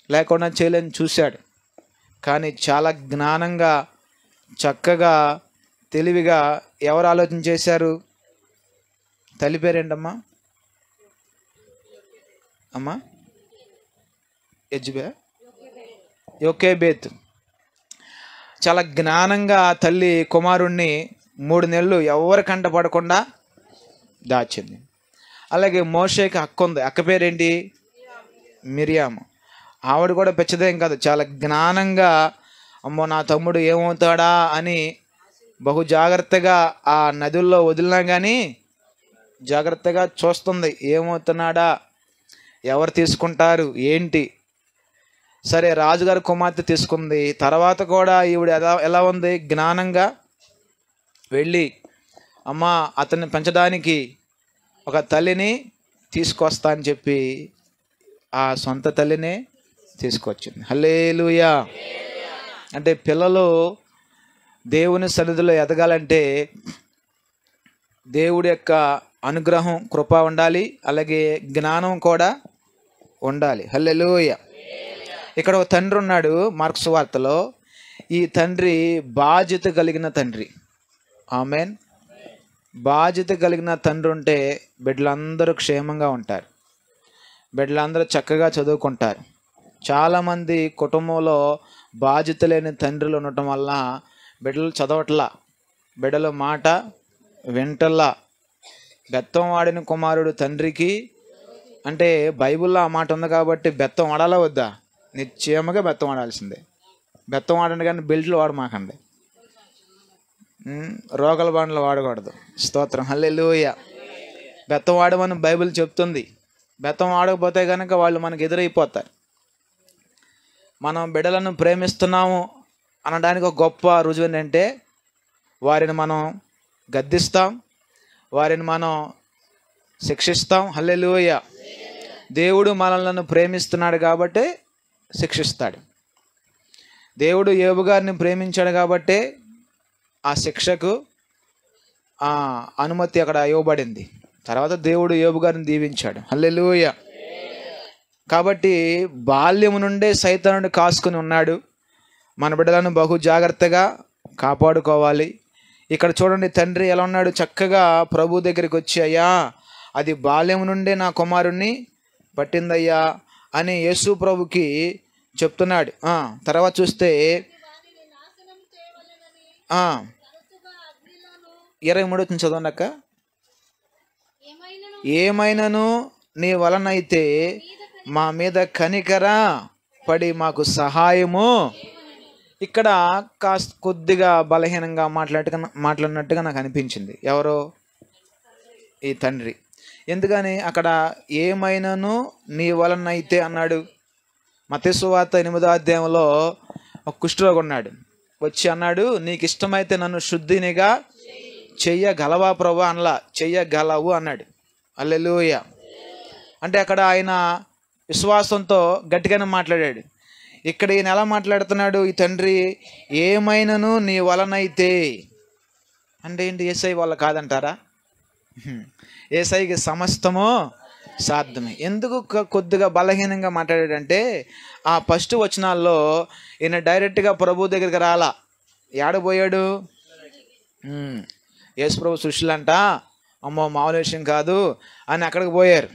S3: లేకుండా చేయలేని చూశాడు. కానీ చాలా జ్ఞానంగా, చక్కగా, తెలివిగా ఎవరు ఆలోచన చేశారు? తల్లి పేరేంటమ్మా? అమ్మా యోకేబేత్. చాలా జ్ఞానంగా తల్లి కుమారుణ్ణి 3 నెలలు ఎవరి కంట పడకుండా దాచింది. అలాగే మోషేకి అక్క ఉంది. అక్క పేరేంటి? మిరియాము. ఆవిడ కూడా పెచ్చదేం కాదు, చాలా జ్ఞానంగా అమ్మో నా తమ్ముడు ఏమవుతాడా అని బహు జాగ్రత్తగా ఆ నదుల్లో వదిలినా కానీ జాగ్రత్తగా చూస్తుంది, ఏమవుతున్నాడా, ఎవరు తీసుకుంటారు ఏంటి. సరే, రాజుగారి కుమార్తె తీసుకుంది. తర్వాత కూడా ఈవిడ ఎలా ఉంది? జ్ఞానంగా వెళ్ళి అమ్మా అతన్ని పెంచడానికి ఒక తల్లిని తీసుకొస్తా అని చెప్పి ఆ సొంత తల్లినే తీసుకొచ్చింది. హల్లెలూయా. అంటే పిల్లలు దేవుని సన్నిధిలో ఎదగాలంటే దేవుడి యొక్క అనుగ్రహం, కృప ఉండాలి, అలాగే జ్ఞానం కూడా ఉండాలి. హల్లెలూయా. ఇక్కడ ఒక తండ్రి ఉన్నాడు మార్కు సువార్తలో. ఈ తండ్రి బాధ్యత కలిగిన తండ్రి. ఆమేన్. బాధ్యత కలిగిన తండ్రి ఉంటే బిడ్డలందరూ క్షేమంగా ఉంటారు, బిడ్డలందరూ చక్కగా చదువుకుంటారు, చాలామంది కుటుంబంలో బాధ్యత లేని తండ్రులు ఉండటం వల్ల బిడ్డలు చదవట్లా, బిడ్డల మాట వింటల్లా. బెత్తం వాడిన కుమారుడు తండ్రికి అంటే బైబిల్లో ఆ మాట ఉంది కాబట్టి బెత్తం వాడాలా వద్దా? నిశ్చయముగా బెత్తం వాడాల్సిందే. బెత్తం వాడండి కానీ బెల్ట్లు వాడమాకండి, రోగల బండ్లు వాడకూడదు. స్తోత్రం, హల్లెలూయా. బెత్తం వాడమని బైబిల్ చెప్తుంది. బెత్తం వాడకపోతే కనుక వాళ్ళు మనకు ఎదురైపోతారు. మనం బిడ్డలను ప్రేమిస్తున్నాము అనడానికి ఒక గొప్ప రుజువు ఏంటంటే వారిని మనం గద్దిస్తాం, వారిని మనం శిక్షిస్తాం. హల్లెలూయా. దేవుడు మనల్ని ప్రేమిస్తున్నాడు కాబట్టి శిక్షిస్తాడు. దేవుడు యోబు గారిని ప్రేమించాడు కాబట్టి ఆ శిక్షకు అనుమతి అక్కడ ఇవ్వబడింది. తర్వాత దేవుడు యోబు గారిని దీవించాడు. హల్లెలూయా. కాబట్టి బాల్యం నుండే సైతానుడు కాసుకుని ఉన్నాడు. మన బిడ్డలను బహు జాగ్రత్తగా కాపాడుకోవాలి. ఇక్కడ చూడండి, తండ్రి ఎలా ఉన్నాడు, చక్కగా ప్రభు దగ్గరికి వచ్చి, అయ్యా అది బాల్యం నుండే నా కుమారుణ్ణి పట్టిందయ్యా అని యేసు ప్రభుకి చెప్తున్నాడు. తర్వాత చూస్తే 23 చదవండి అక్క. ఏమైనను నీ వలనైతే మా మీద కనికర పడి మాకు సహాయము. ఇక్కడ కాస్త కొద్దిగా బలహీనంగా మాట్లాడినట్టుగా నాకు అనిపించింది. ఎవరో ఈ తండ్రి. ఎందుకని అక్కడ ఏమైనాను నీ వలనైతే అన్నాడు. మత్తయి సువార్త 8వ అధ్యాయంలో ఒక కుష్ఠరోగి ఉన్నాడు. వచ్చి అన్నాడు, నీకు ఇష్టమైతే నన్ను శుద్ధినిగా చెయ్యగలవా ప్రభు? అనలా, చెయ్యగలవు అన్నాడు. హల్లెలూయా. అంటే అక్కడ ఆయన విశ్వాసంతో గట్టిగానే మాట్లాడాడు. ఇక్కడ ఈయన ఎలా మాట్లాడుతున్నాడు ఈ తండ్రి? ఏమైనాను నీ వలనైతే అంటే ఏంటి? యేసయ్య వల్ల కాదంటారా? యేసయ్యకి సమస్తము సాధ్యమే. ఎందుకు కొద్దిగా బలహీనంగా మాట్లాడాడంటే ఆ ఫస్ట్ వచనాల్లో ఈయన డైరెక్ట్గా ప్రభు దగ్గరికి రాలా. ఏడబోయాడు? యేసు ప్రభు సృష్టిలంట, అమ్మో మామూలు విషయం కాదు అని అక్కడికి పోయారు.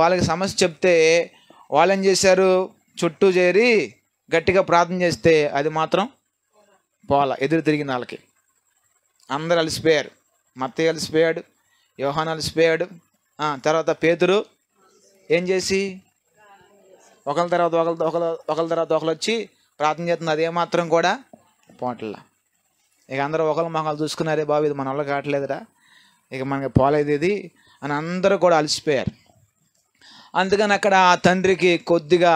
S3: వాళ్ళకి సమస్య చెప్తే వాళ్ళు ఏం చేశారు? చుట్టూ చేరి గట్టిగా ప్రార్థన చేస్తే అది మాత్రం పోలా. ఎదురు తిరిగిన వాళ్ళకి అందరు అలసిపోయారు. మత్తయి అలసిపోయాడు, యోహాను అలసిపోయాడు. తర్వాత పేతురు ఏం చేసి ఒకరి తర్వాత ఒకరు వచ్చి ప్రార్థన చేస్తుంది. అది ఏమాత్రం కూడా పోట్లా. ఇక అందరూ ఒకరు మొక్కలు చూసుకున్నారే, బాబు ఇది మన వల్ల కావట్లేదురా, ఇక మనకి పోలేదు ఇది అని అందరూ కూడా అలసిపోయారు. అందుకని అక్కడ ఆ తండ్రికి కొద్దిగా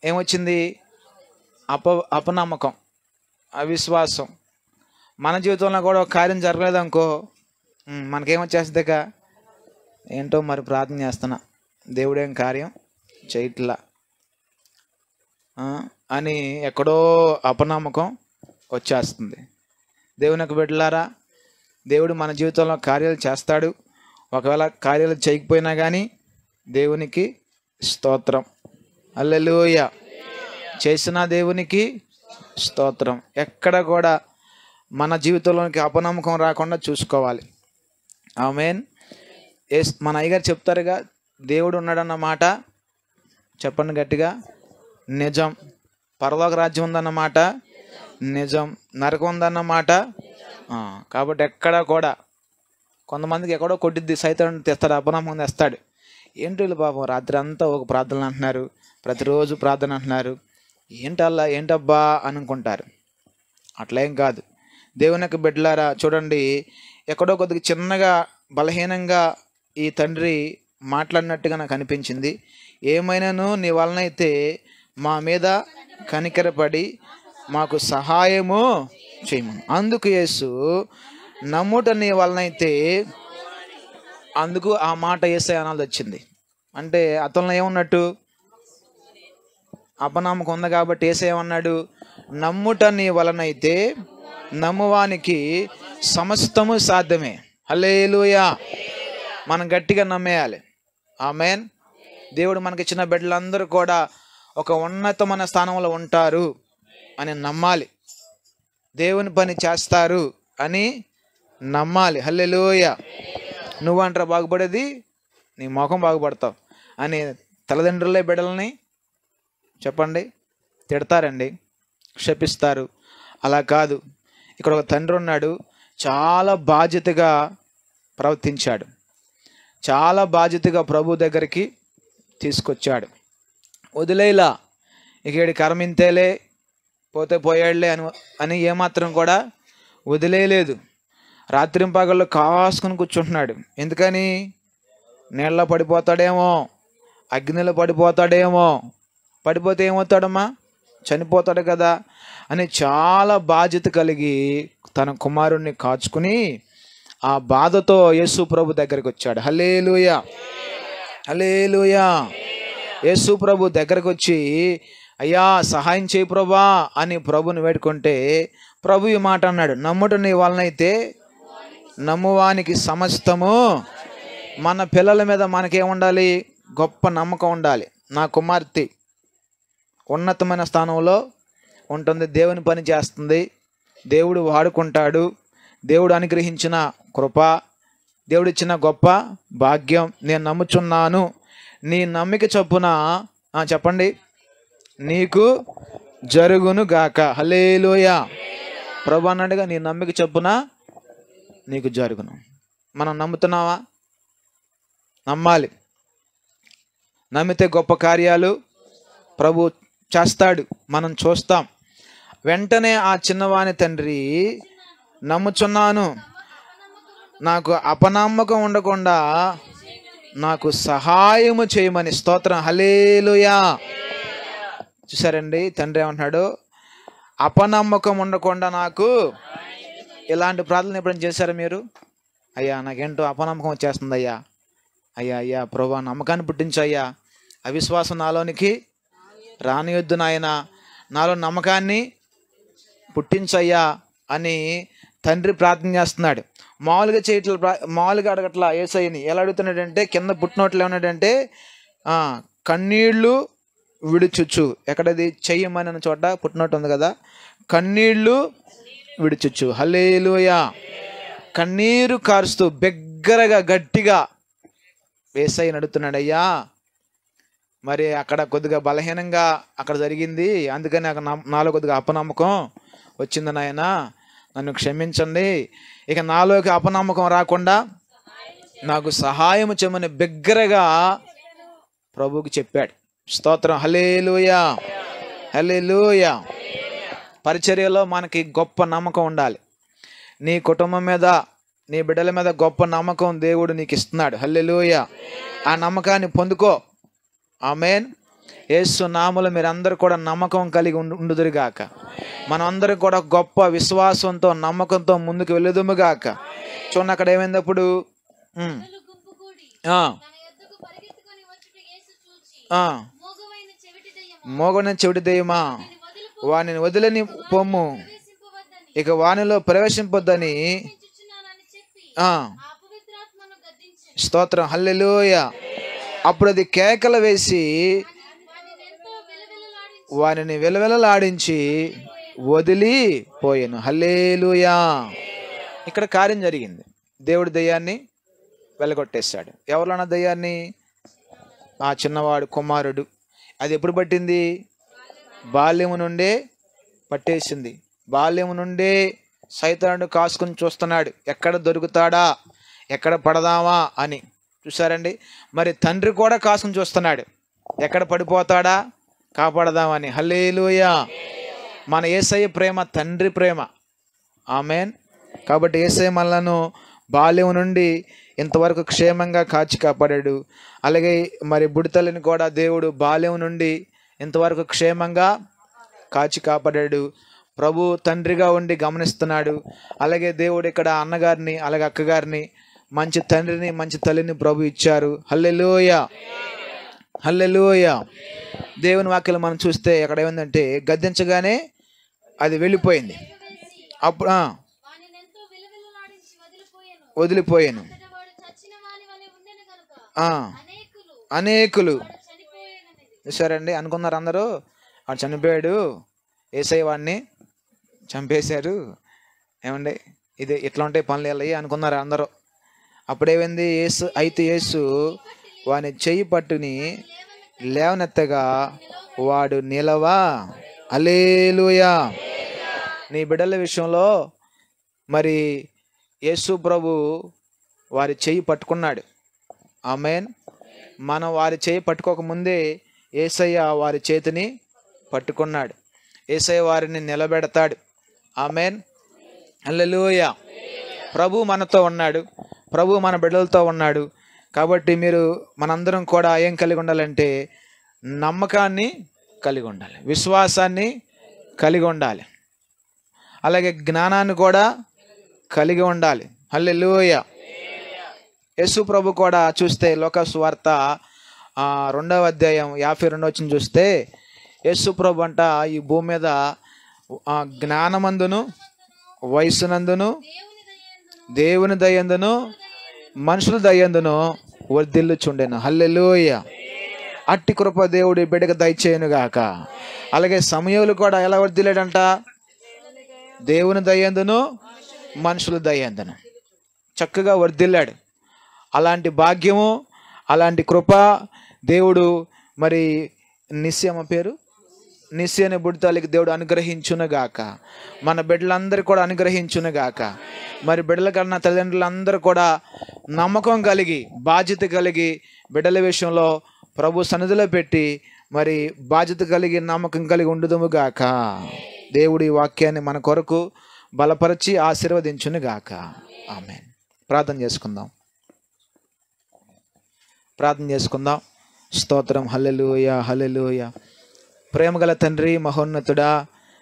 S3: ఏమొచ్చింది? అపనమ్మకం, అవిశ్వాసం. మన జీవితంలో కూడా ఒక కార్యం జరగలేదనుకో మనకేమొచ్చేస్తుందిక, ఏంటో మరి ప్రార్థన చేస్తున్నా దేవుడేం కార్యం చేయట్లా అని ఎక్కడో అపనమ్మకం వచ్చేస్తుంది. దేవునికి బిడ్డలారా, దేవుడు మన జీవితంలో కార్యాలు చేస్తాడు. ఒకవేళ కార్యాలు చేయకపోయినా కానీ దేవునికి స్తోత్రం. హల్లెలూయా. చేసిన దేవునికి స్తోత్రం. ఎక్కడ కూడా మన జీవితంలోనికి అపనమ్మకం రాకుండా చూసుకోవాలి. ఆమేన్. మన అయ్యగారు చెప్తారుగా, దేవుడు ఉన్నాడన్న మాట చెప్పండి గట్టిగా, నిజం. పరలోక రాజ్యం ఉందన్నమాట నిజం. నరకం ఉందన్నమాట. కాబట్టి ఎక్కడ కూడా కొంతమందికి ఎక్కడో కొట్టిద్ది, సైతం తెస్తాడు, అపనమ్మకం తెస్తాడు. ఏంటి వీళ్ళు పాపం రాత్రి అంతా ఒక ప్రార్థనలు అంటున్నారు, ప్రతిరోజు ప్రార్థన అంటున్నారు, ఏంటబ్బా అనుకుంటారు. అట్లేం కాదు. దేవుని యొక్క బిడ్డలారా చూడండి, ఎక్కడో కొద్దిగా చిన్నగా బలహీనంగా ఈ తండ్రి మాట్లాడినట్టుగా నాకు అనిపించింది. ఏమైనాను నీ వలనైతే మా మీద కనికరపడి మాకు సహాయము చేయమను. అందుకు యేసు నమ్ముట నీ వలనైతే, అందుకు ఆ మాట యేసయ్య అనాల్సి వచ్చింది. అంటే అతనిలో ఏమన్నట్టు? అపనమ్మకం ఉంది కాబట్టి యేసయ్య ఏమన్నాడు? నమ్ముట నీ వలనైతే నమ్మువానికి సమస్తము సాధ్యమే. హల్లెలూయా. మనం గట్టిగా నమ్మేయాలి. ఆమేన్. దేవుడు మనకిచ్చిన బిడ్డలందరూ కూడా ఒక ఉన్నతమైన స్థానంలో ఉంటారు అని నమ్మాలి. దేవుని పని చేస్తారు అని నమ్మాలి. హల్లెలూయా. నువ్వంటారా బాగుపడేది, నీ ముఖం బాగుపడతావు అని తల్లిదండ్రులే బిడ్డలని చెప్పండి, తిడతారండి, క్షపిస్తారు. అలా కాదు. ఇక్కడ ఒక తండ్రి ఉన్నాడు, చాలా బాధ్యతగా ప్రవర్తించాడు, చాలా బాధ్యతగా ప్రభు దగ్గరికి తీసుకొచ్చాడు. వదిలేలా, ఇక ఏడి కర్మింతేలే, పోతే పోయాడులే అని ఏమాత్రం కూడా వదిలేయలేదు. రాత్రింపగళ్ళు కాసుకుని కూర్చుంటున్నాడు. ఎందుకని? నీళ్ళ పడిపోతాడేమో, అగ్నిలో పడిపోతాడేమో, పడిపోతే ఏమవుతాడమ్మా, చనిపోతాడు కదా అని చాలా బాధ్యత కలిగి తన కుమారుణ్ణి కాచుకుని ఆ బాధతో యేసు ప్రభు దగ్గరికి వచ్చాడు. హల్లెలూయా, హల్లెలూయా. యేసు ప్రభు దగ్గరకు వచ్చి, అయ్యా సహాయం చేయి ప్రభా అని ప్రభుని వేడుకుంటే ప్రభు ఈ మాట అన్నాడు, నమ్ముట నీ వలనైతే నమ్మువానికి సమస్తము. మన పిల్లల మీద మనకేముండాలి? గొప్ప నమ్మకం ఉండాలి. నా కుమార్తె ఉన్నతమైన స్థానంలో ఉంటుంది, దేవుని పని చేస్తుంది, దేవుడు వాడుకుంటాడు, దేవుడు అనుగ్రహించిన కృప, దేవుడిచ్చిన గొప్ప భాగ్యం, నేను నమ్ముచున్నాను, నీ నమ్మిక చొప్పున చెప్పండి, నీకు జరుగును గాక. హల్లెలూయా. ప్రభు అన్నాడుగా, నీ నమ్మిక చొప్పున నీకు జరుగును. మనం నమ్ముతున్నావా? నమ్మాలి. నమ్మితే గొప్ప కార్యాలు ప్రభు చేస్తాడు, మనం చూస్తాం. వెంటనే ఆ చిన్నవాని తండ్రి, నమ్ముచున్నాను, నాకు అపనమ్మకం ఉండకుండా నాకు సహాయము చేయమని. స్తోత్రం, హల్లెలూయా. చూసారండి, తండ్రి ఏమంటున్నాడు? అపనమ్మకం ఉండకుండా నాకు. ఇలాంటి ప్రార్థన ఎప్పుడైనా చేశారా మీరు? అయ్యా నాకేంటో అపనమ్మకం వచ్చేస్తుంది అయ్యా, అయ్యా అయ్యా ప్రభా నమ్మకాన్ని పుట్టించయ్యా, అవిశ్వాసం నాలోనికి రానియొద్దు నాయన, నాలో నమ్మకాన్ని పుట్టించయ్యా అని తండ్రి ప్రార్థన చేస్తున్నాడు. మామూలుగా మామూలుగా అడగట్లా యేసయ్యని. ఎలా అడుగుతున్నాడంటే, కింద పుట్టినోట్లు ఏమన్నాడంటే, కన్నీళ్ళు విడుచుచ్చు. ఎక్కడది? చెయ్యమని అన్న చోట పుట్టినట్టు ఉంది కదా, కన్నీళ్ళు విడుచుచ్చు. హల్లెలూయా. కన్నీరు కారుస్తూ బిగ్గరగా గట్టిగా యేసయ్యని అడుగుతున్నాడు, అయ్యా మరి అక్కడ కొద్దిగా బలహీనంగా అక్కడ జరిగింది, అందుకని అక్కడ నాలో కొద్దిగా అపనమ్మకం వచ్చింది నాయన, నన్ను క్షమించండి, ఇక నాలోకి అపనమ్మకం రాకుండా నాకు సహాయం చేయమని బిగ్గరగా ప్రభువుకి చెప్పాడు. స్తోత్రం, హల్లెలూయా, హల్లెలూయా. పరిచర్యలో మనకి గొప్ప నమ్మకం ఉండాలి. నీ కుటుంబం మీద, నీ బిడ్డల మీద గొప్ప నమ్మకం దేవుడు నీకు ఇస్తున్నాడు. హల్లెలూయా. ఆ నమ్మకాన్ని పొందుకో. ఆమేన్. యేసు నామములో మీరందరూ కూడా నమ్మకం కలిగి ఉండుదురుగాక. మనం అందరం కూడా గొప్ప విశ్వాసంతో, నమ్మకంతో ముందుకు వెళ్ళదుముగాక. చూడండి అక్కడ ఏమైందప్పుడు, మోగైన చెవిటి దెయ్యమా వానిని వదిలేని పొమ్ము, ఇక వానిలో ప్రవేశింపొద్దని. స్తోత్రం, హల్లెలూయా. అప్పుడు అది కేకలు వేసి వానిని వెలవెలలాడించి వదిలిపోయాను. హల్లెలూయా. ఇక్కడ కార్యం జరిగింది. దేవుడి దయ్యాన్ని వెలగొట్టేశాడు. ఎవరన్నా దయ్యాన్ని? ఆ చిన్నవాడు కుమారుడు. అది ఎప్పుడు పట్టింది? బాల్యము నుండే పట్టేసింది. బాల్యము నుండే సైతానుడు కాసుకుని చూస్తున్నాడు, ఎక్కడ దొరుకుతాడా, ఎక్కడ పడదామా అని. చూసారండి, మరి తండ్రి కూడా కాసుకుని చూస్తున్నాడు, ఎక్కడ పడిపోతాడా కాపాడదామని. హల్లెలూయా. మన యేసయ్య ప్రేమ తండ్రి ప్రేమ. ఆమేన్. కాబట్టి యేసయ్య మనలను బాల్యం నుండి ఇంతవరకు క్షేమంగా కాచి కాపాడాడు. అలాగే మరి బుడితల్లిని కూడా దేవుడు బాల్యం నుండి ఇంతవరకు క్షేమంగా కాచి కాపాడాడు. ప్రభు తండ్రిగా ఉండి గమనిస్తున్నాడు. అలాగే దేవుడు ఇక్కడ అన్నగారిని, అలాగే అక్కగారిని, మంచి తండ్రిని, మంచి తల్లిని ప్రభు ఇచ్చారు. హల్లెలూయా, హల్లెలూయా. దేవుని వాక్యం మనం చూస్తే ఎక్కడ ఏమైందంటే, గద్దించగానే అది వెళ్ళిపోయింది. అప్పుడు వదిలిపోయాను. అనేకులు చూసారండి, అనుకున్నారు అందరూ వాడు చనిపోయాడు, యేసయ్య వాడిని చంపేశారు, ఏమండి ఇది ఇట్లా ఉంటాయి పనులు వెళ్ళయి అనుకున్నారు అందరూ. అప్పుడేమైంది? యేసు వాని చెయ్యి పట్టుని లేవనెత్తగా వాడు నిలవా. హల్లెలూయా. నీ బిడ్డల విషయంలో మరి యేసు ప్రభు వారి చెయ్యి పట్టుకున్నాడు. ఆమేన్. మనం వారి చెయ్యి పట్టుకోకముందే యేసయ్య వారి చేతిని పట్టుకున్నాడు. యేసయ్య వారిని నిలబెడతాడు. ఆమేన్. హల్లెలూయా. ప్రభు మనతో ఉన్నాడు. ప్రభు మన బిడ్డలతో ఉన్నాడు. కాబట్టి మీరు మనందరం కూడా ఏం కలిగి ఉండాలంటే నమ్మకాన్ని కలిగి ఉండాలి, విశ్వాసాన్ని కలిగి ఉండాలి, అలాగే జ్ఞానాన్ని కూడా కలిగి ఉండాలి. హల్లెలూయా. యేసు ప్రభు కూడా చూస్తే లోకా సువార్త 2వ అధ్యాయం 52 చూస్తే యేసు ప్రభు అంట ఈ భూమి మీద జ్ఞానమందును వయసునందును దేవుని దయందును మనుషుల దయందును వర్ధిల్లుచుండెను. హల్లెలూయా. అట్టి కృప దేవుడి బిడ్డకు దయచేయునుగాక. అలాగే సమయంలో కూడా ఎలా వర్ధిల్లాడంట? దేవుని దయందును మనుషుల దయందును చక్కగా వర్ధిల్లాడు. అలాంటి భాగ్యము, అలాంటి కృప దేవుడు మరి నిస్సి అమ్మ పేరు నిస్సి అనే బుడ్డతల్లికి దేవుడు అనుగ్రహించునుగాక. మన బిడ్డలందరూ కూడా అనుగ్రహించునుగాక. మరి బిడ్డల కన్నా తల్లిదండ్రులందరూ కూడా నమ్మకం కలిగి, బాధ్యత కలిగి బిడ్డల విషయంలో ప్రభు సన్నిధిలో పెట్టి మరి బాధ్యత కలిగి నమ్మకం కలిగి ఉండుదుముగాక. దేవుడి వాక్యాన్ని మన కొరకు బలపరిచి ఆశీర్వదించునుగాక. ఆమేన్. ప్రార్థన చేసుకుందాం. స్తోత్రం. హల్లెలూయా, హల్లెలూయా. ప్రేమగల తండ్రి, మహోన్నతుడా,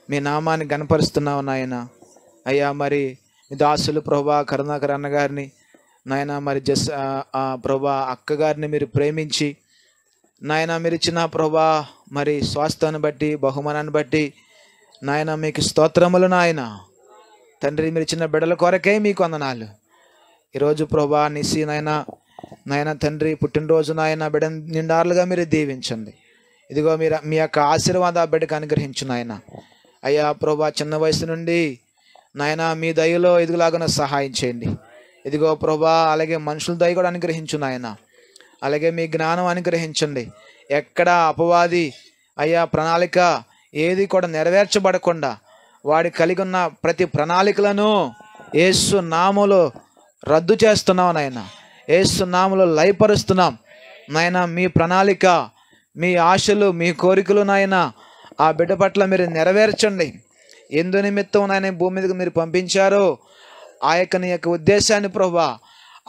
S3: మీ నామాన్ని గణపరుస్తున్నావు నాయన. అయ్యా మరి మీ దాసులు ప్రభా కరుణాకర్ అన్నగారిని నాయన, మరి ప్రభా అక్కగారిని మీరు ప్రేమించి నాయన మీరు ఇచ్చిన ప్రభా మరి స్వాస్థ్యాన్ని బట్టి, బహుమానాన్ని బట్టి నాయన మీకు స్తోత్రములు నాయన. తండ్రి మీరు ఇచ్చిన బిడ్డల కొరకే మీకు వందనాలు. ఈరోజు ప్రభా నిస్సి నాయన తండ్రి పుట్టినరోజు నాయన బిడ్డ నిండారులుగా మీరు దీవించండి. ఇదిగో మీరు మీ యొక్క ఆశీర్వాద బిడ్డకు అనుగ్రహించు నాయన. అయ్యా ప్రభా చిన్న వయసు నుండి నాయన మీ దయలో ఎదుగులాగా సహాయం చేయండి. ఇదిగో ప్రభా అలాగే మనుషుల దయ కూడా అనుగ్రహించు నాయన. అలాగే మీ జ్ఞానం అనుగ్రహించండి. ఎక్కడ అపవాది అయ్యా ప్రణాళిక ఏది కూడా నెరవేర్చబడకుండా వాడి కలిగి ఉన్న ప్రతి ప్రణాళికలను యేసు నామములో రద్దు చేస్తున్నాం నాయన. యేసు నామములో లయపరుస్తున్నాం నాయన. మీ ప్రణాళిక, మీ ఆశలు, మీ కోరికలు నాయన ఆ బిడ్డ పట్ల మీరు నెరవేర్చండి. ఎందు నిమిత్తం నాయన భూమి మీదకి మీరు పంపించారో ఆ యొక్క నీ యొక్క ఉద్దేశాన్ని ప్రభువా,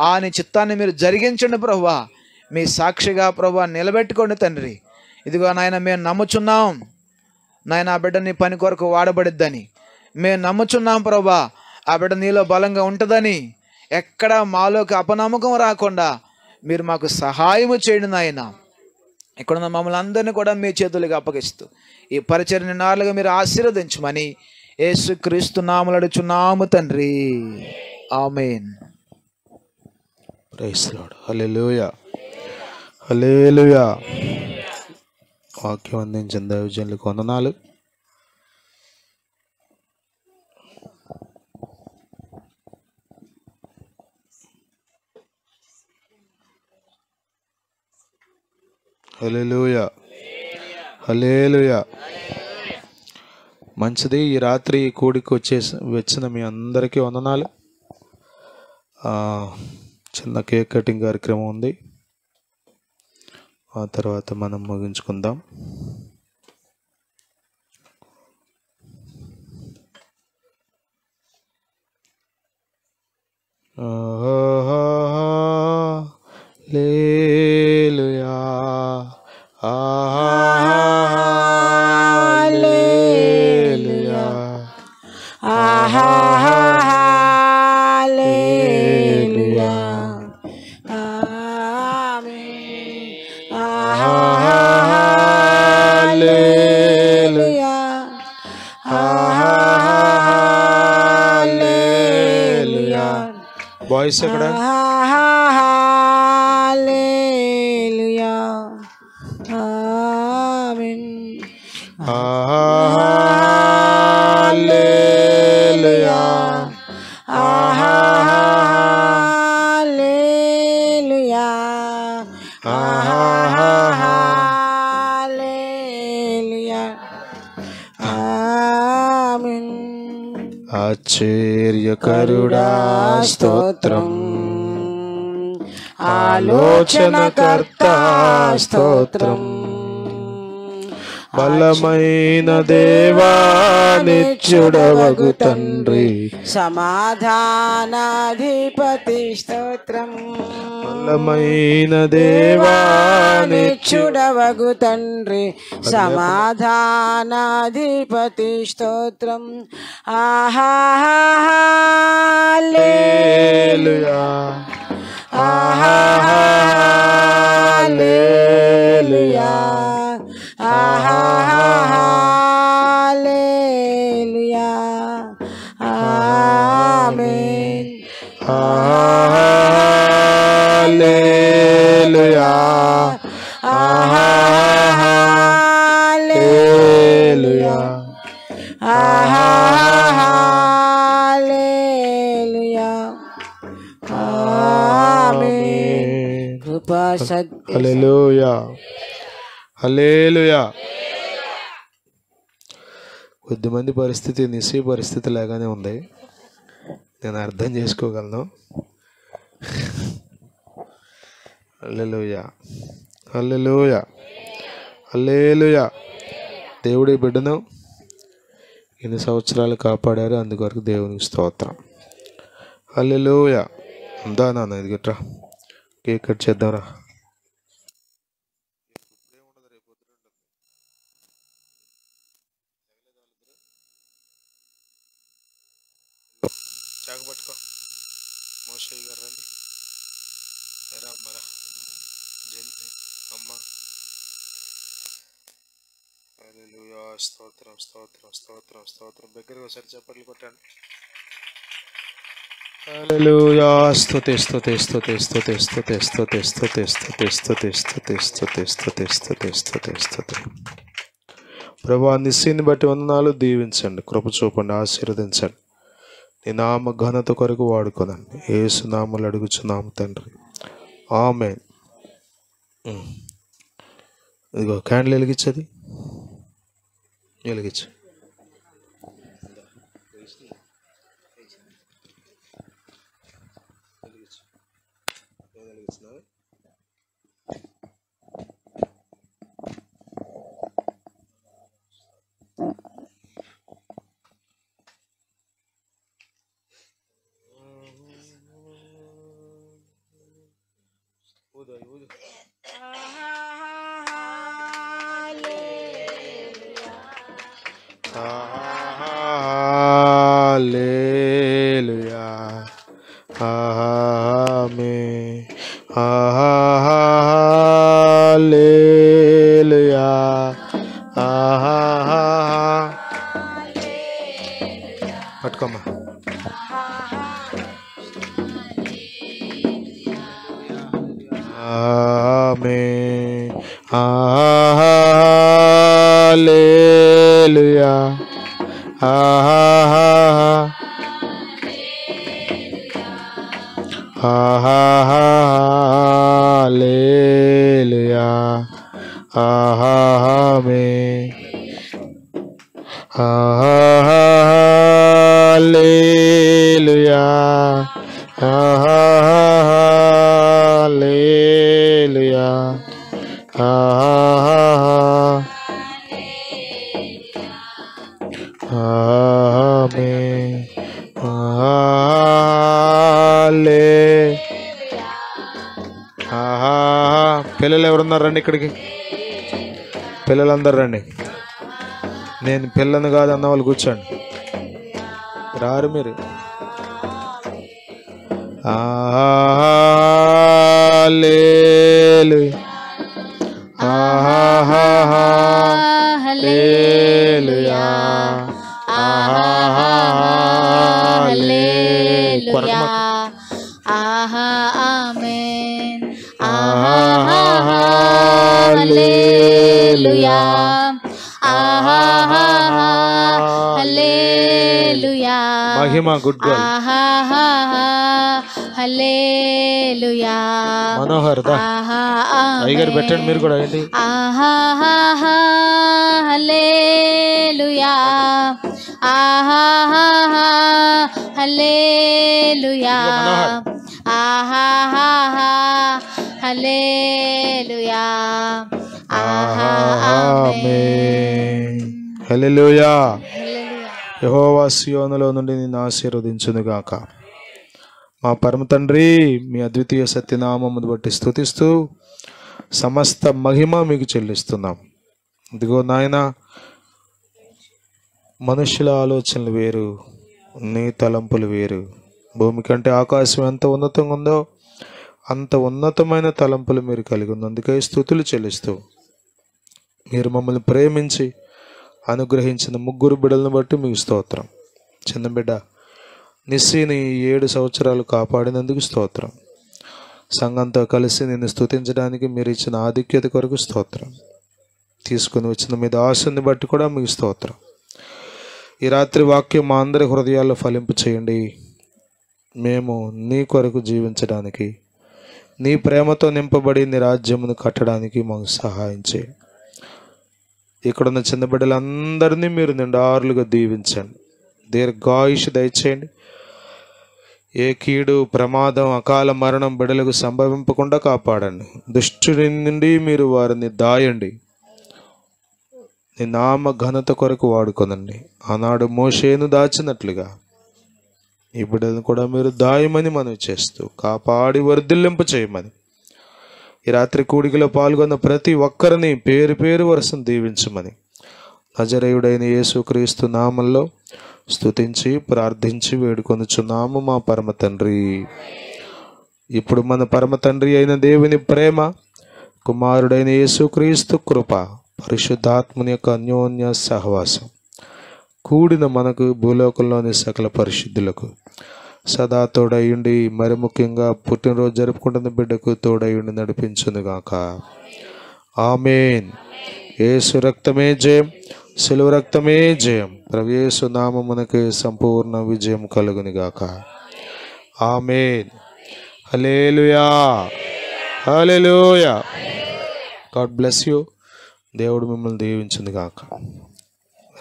S3: ఆ నీ చిత్తాన్ని మీరు జరిగించండి ప్రభువా. మీ సాక్షిగా ప్రభువా నిలబెట్టుకోండి తండ్రి. ఇదిగో నాయన మేము నమ్ముచున్నాం నాయన ఆ బిడ్డ నీ పని కొరకు వాడబడిద్దని మేము నమ్ముచున్నాం ప్రభువా. ఆ బిడ్డ నీలో బలంగా ఉంటుందని ఎక్కడ మాలోకి అపనమ్మకం రాకుండా మీరు మాకు సహాయము చేయండి నాయన. ఇక్కడున్న మమ్మల్ని అందరినీ కూడా మీ చేతులకు అప్పగిస్తూ ఈ పరిచర్య నాలుగా మీరు ఆశీర్వదించమని యేసుక్రీస్తు నామములో అడుగుచున్నాము తండ్రి. ఆమేన్.
S1: Praise Lord. హల్లెలూయా, హల్లెలూయా. వాక్యం అందించిన దైవజనులకు వందనాలు. హల్లెలూయా, హల్లెలూయా. మంచిది. ఈ రాత్రి కూడికి వచ్చిన మీ అందరికీ వందనాలు. చిన్న కేక్ కటింగ్ కార్యక్రమం ఉంది. ఆ తర్వాత మనం ముగించుకుందాం. హల్లెలూయా, హల్లెలూయా,
S2: హల్లెలూయా. హల్లెలూయా, హల్లెలూయా.
S1: బాయ్స్ ఎక్కడ?
S2: హల్లెలూయా. ఆమేన్.
S1: హల్లెలూయా,
S2: హల్లెలూయా. హల్లెలూయా.
S1: ఆశ్చర్యకరుడా స్తోత్రం, ఆలోచనకర్త స్తోత్రం, బలమైన దేవా నిత్యుడవగు తండ్రి,
S2: సమాధానాధిపతి స్తోత్రం,
S1: బలమైన దేవా
S2: నిత్యుడవగు తండ్రి, సమాధానాధిపతి స్తోత్రం.
S1: హల్లెలూయా, హల్లెలూయా,
S2: హల్లెలూయా, ఆమేన్.
S1: హల్లెలూయా, హల్లెలూయా,
S2: హల్లెలూయా, ఆమేన్. కృపా సత్య
S1: హల్లెలూయా, హల్లెలూయా. కొద్దిమంది పరిస్థితి నిశ్చయ పరిస్థితి లాగానే ఉంది, నేను అర్థం చేసుకోగలను. హల్లెలూయా, హల్లెలూయా, హల్లెలూయా. దేవుడి బిడ్డను ఎన్ని సంవత్సరాలు కాపాడారు, అందుకొరకు దేవునికి స్తోత్రం. హల్లెలూయా. ఉందా నాన్న, ఇది గట్రా కేక్ కట్ చేద్దాంరా. చాకు పట్టుకో, మోషయ్య గారు రండి, మరా జంతి అమ్మ. హల్లెలూయా, స్తోత్రం, స్తోత్రం, స్తోత్రం, స్తోత్రం. దగ్గరగా ఒకసారి చప్పట్లు కొట్టండి. హల్లెలూయా, స్తుతి, స్తుతి, స్తుతి, స్తుతి, స్తుతి, స్తుతి, స్తుతి, స్తుతి, స్తుతి, స్తుతి, స్తుతి, స్తుతి, స్తుతి, స్తుతి, స్తుతి. ప్రభువా, నిశ్చయిని బట్టి వందనాలు. దీవించండి, కృప చూపండి, ఆశీర్వదించండి. నీ నామ ఘనత కొరకు వాడుకోనండి. యేసు నామములో అడుగుచున్నాము తండ్రి, ఆమేన్. ఇదిగో క్యాండిల్ వెలిగించది, వెలిగించు. హల్లెలూయా, ఆమేన్. హల్లెలూయా, పట్టుకోమ్మా. ఆమేన్. హల్లెలూయా, హల్లెలూయా, ఆమేన్. హల్లెలూయా, హల్లెలూయా, ఆమేన్. పిల్లలు ఎవరున్నారు, రండి ఇక్కడికి. పిల్లలందరూ రండి. నేను పిల్లను కాదు అన్న వాళ్ళు కూర్చోండి, రారు మీరు. హల్లెలూయా, హల్లెలూయా,
S4: హల్లెలూయా, ఆమేన్. హల్లెలూయా, హల్లెలూయా,
S1: మహిమ. Good girl.
S4: హల్లెలూయా
S1: మనోహర్ దా
S4: ఆహా
S1: అయ్యగారు పెట్టండి మీరు కూడా ఏంటి
S4: ఆహా హల్లెలూయా ఆహా హల్లెలూయా ఆహా హల్లెలూయా ఆహా
S1: ఆమేన్. హల్లెలూయా. యెహోవా సీయోనులో నుండి నిన్ను ఆశీర్వదించునుగాక. మా పరమ తండ్రి, మీ అద్వితీయ సత్యనామమును బట్టి స్తుతిస్తూ సమస్త మహిమ మీకు చెల్లిస్తున్నాం. ఇదిగో నాయన, మనుషుల ఆలోచనలు వేరు, నీ తలంపులు వేరు. భూమి కంటే ఆకాశం ఎంత ఉన్నతంగా ఉందో అంత ఉన్నతమైన తలంపులు మీరు కలిగి ఉన్నందుకే స్తుతులు చెల్లిస్తూ, మీరు మమ్మల్ని ప్రేమించి అనుగ్రహించిన 3 బిడ్డలను బట్టి మీకు స్తోత్రం. చిన్న బిడ్డ నిస్సీని 7 సంవత్సరాలు కాపాడినందుకు స్తోత్రం. సంఘంతో కలిసి నిన్ను స్తుతించడానికి మీరు ఇచ్చిన ఆధిక్యత కొరకు స్తోత్రం. తీసుకుని వచ్చిన మీ దాసుని బట్టి కూడా మీకు స్తోత్రం. ఈ రాత్రి వాక్యం మా అందరి హృదయాల్లో ఫలింపు చేయండి. మేము నీ కొరకు జీవించడానికి, నీ ప్రేమతో నింపబడి నీ రాజ్యమును కట్టడానికి మాకు సహాయం చేయండి. ఇక్కడున్న చిన్న బిడ్డలందరినీ మీరు నిండారులుగా దీవించండి. దీర్ఘాయుష్ దయచేయండి. ఏ కీడు, ప్రమాదం, అకాల మరణం బిడ్డలకు సంభవింపకుండా కాపాడండి. దుష్టుడి నుండి మీరు వారిని దాయండి. నీ నామ ఘనత కొరకు వాడుకొనండి. ఆనాడు మోషేను దాచినట్లుగా ఈ బిడ్డలను కూడా మీరు దాయమని మనవి చేస్తూ కాపాడి వర్ధిల్లింప చేయమని ఈ రాత్రి కూడికలో పాల్గొన్న ప్రతి ఒక్కరిని పేరు పేరు వరుసను దీవించమని నజరేయుడైన యేసుక్రీస్తు నామంలో స్తుతించి ప్రార్థించి వేడుకొనుచున్నాము మా పరమ తండ్రి. ఇప్పుడు మన పరమ తండ్రి అయిన దేవుని ప్రేమ, కుమారుడైన యేసుక్రీస్తు కృప, పరిశుద్ధాత్మని యొక్క అన్యోన్య సహవాసం కూడిన మనకు భూలోకంలోని సకల పరిశుద్ధులకు సదా తోడయుండి, మరి ముఖ్యంగా పుట్టినరోజు జరుపుకుంటున్న బిడ్డకు తోడయుండి నడిపించునుగాక. ఆమేన్. యేసు రక్తమే జయం, శిలువ రక్తమే జయం. ప్రభు యేసు నామమునకు సంపూర్ణ విజయం కలుగునుగాక. ఆమేన్. హల్లెలూయా, హల్లెలూయా. God bless you. దేవుడు మిమ్మల్ని దీవించునుగాక.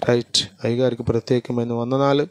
S1: రైట్. అయ్యగారికి ప్రత్యేకమైన వందనాలు.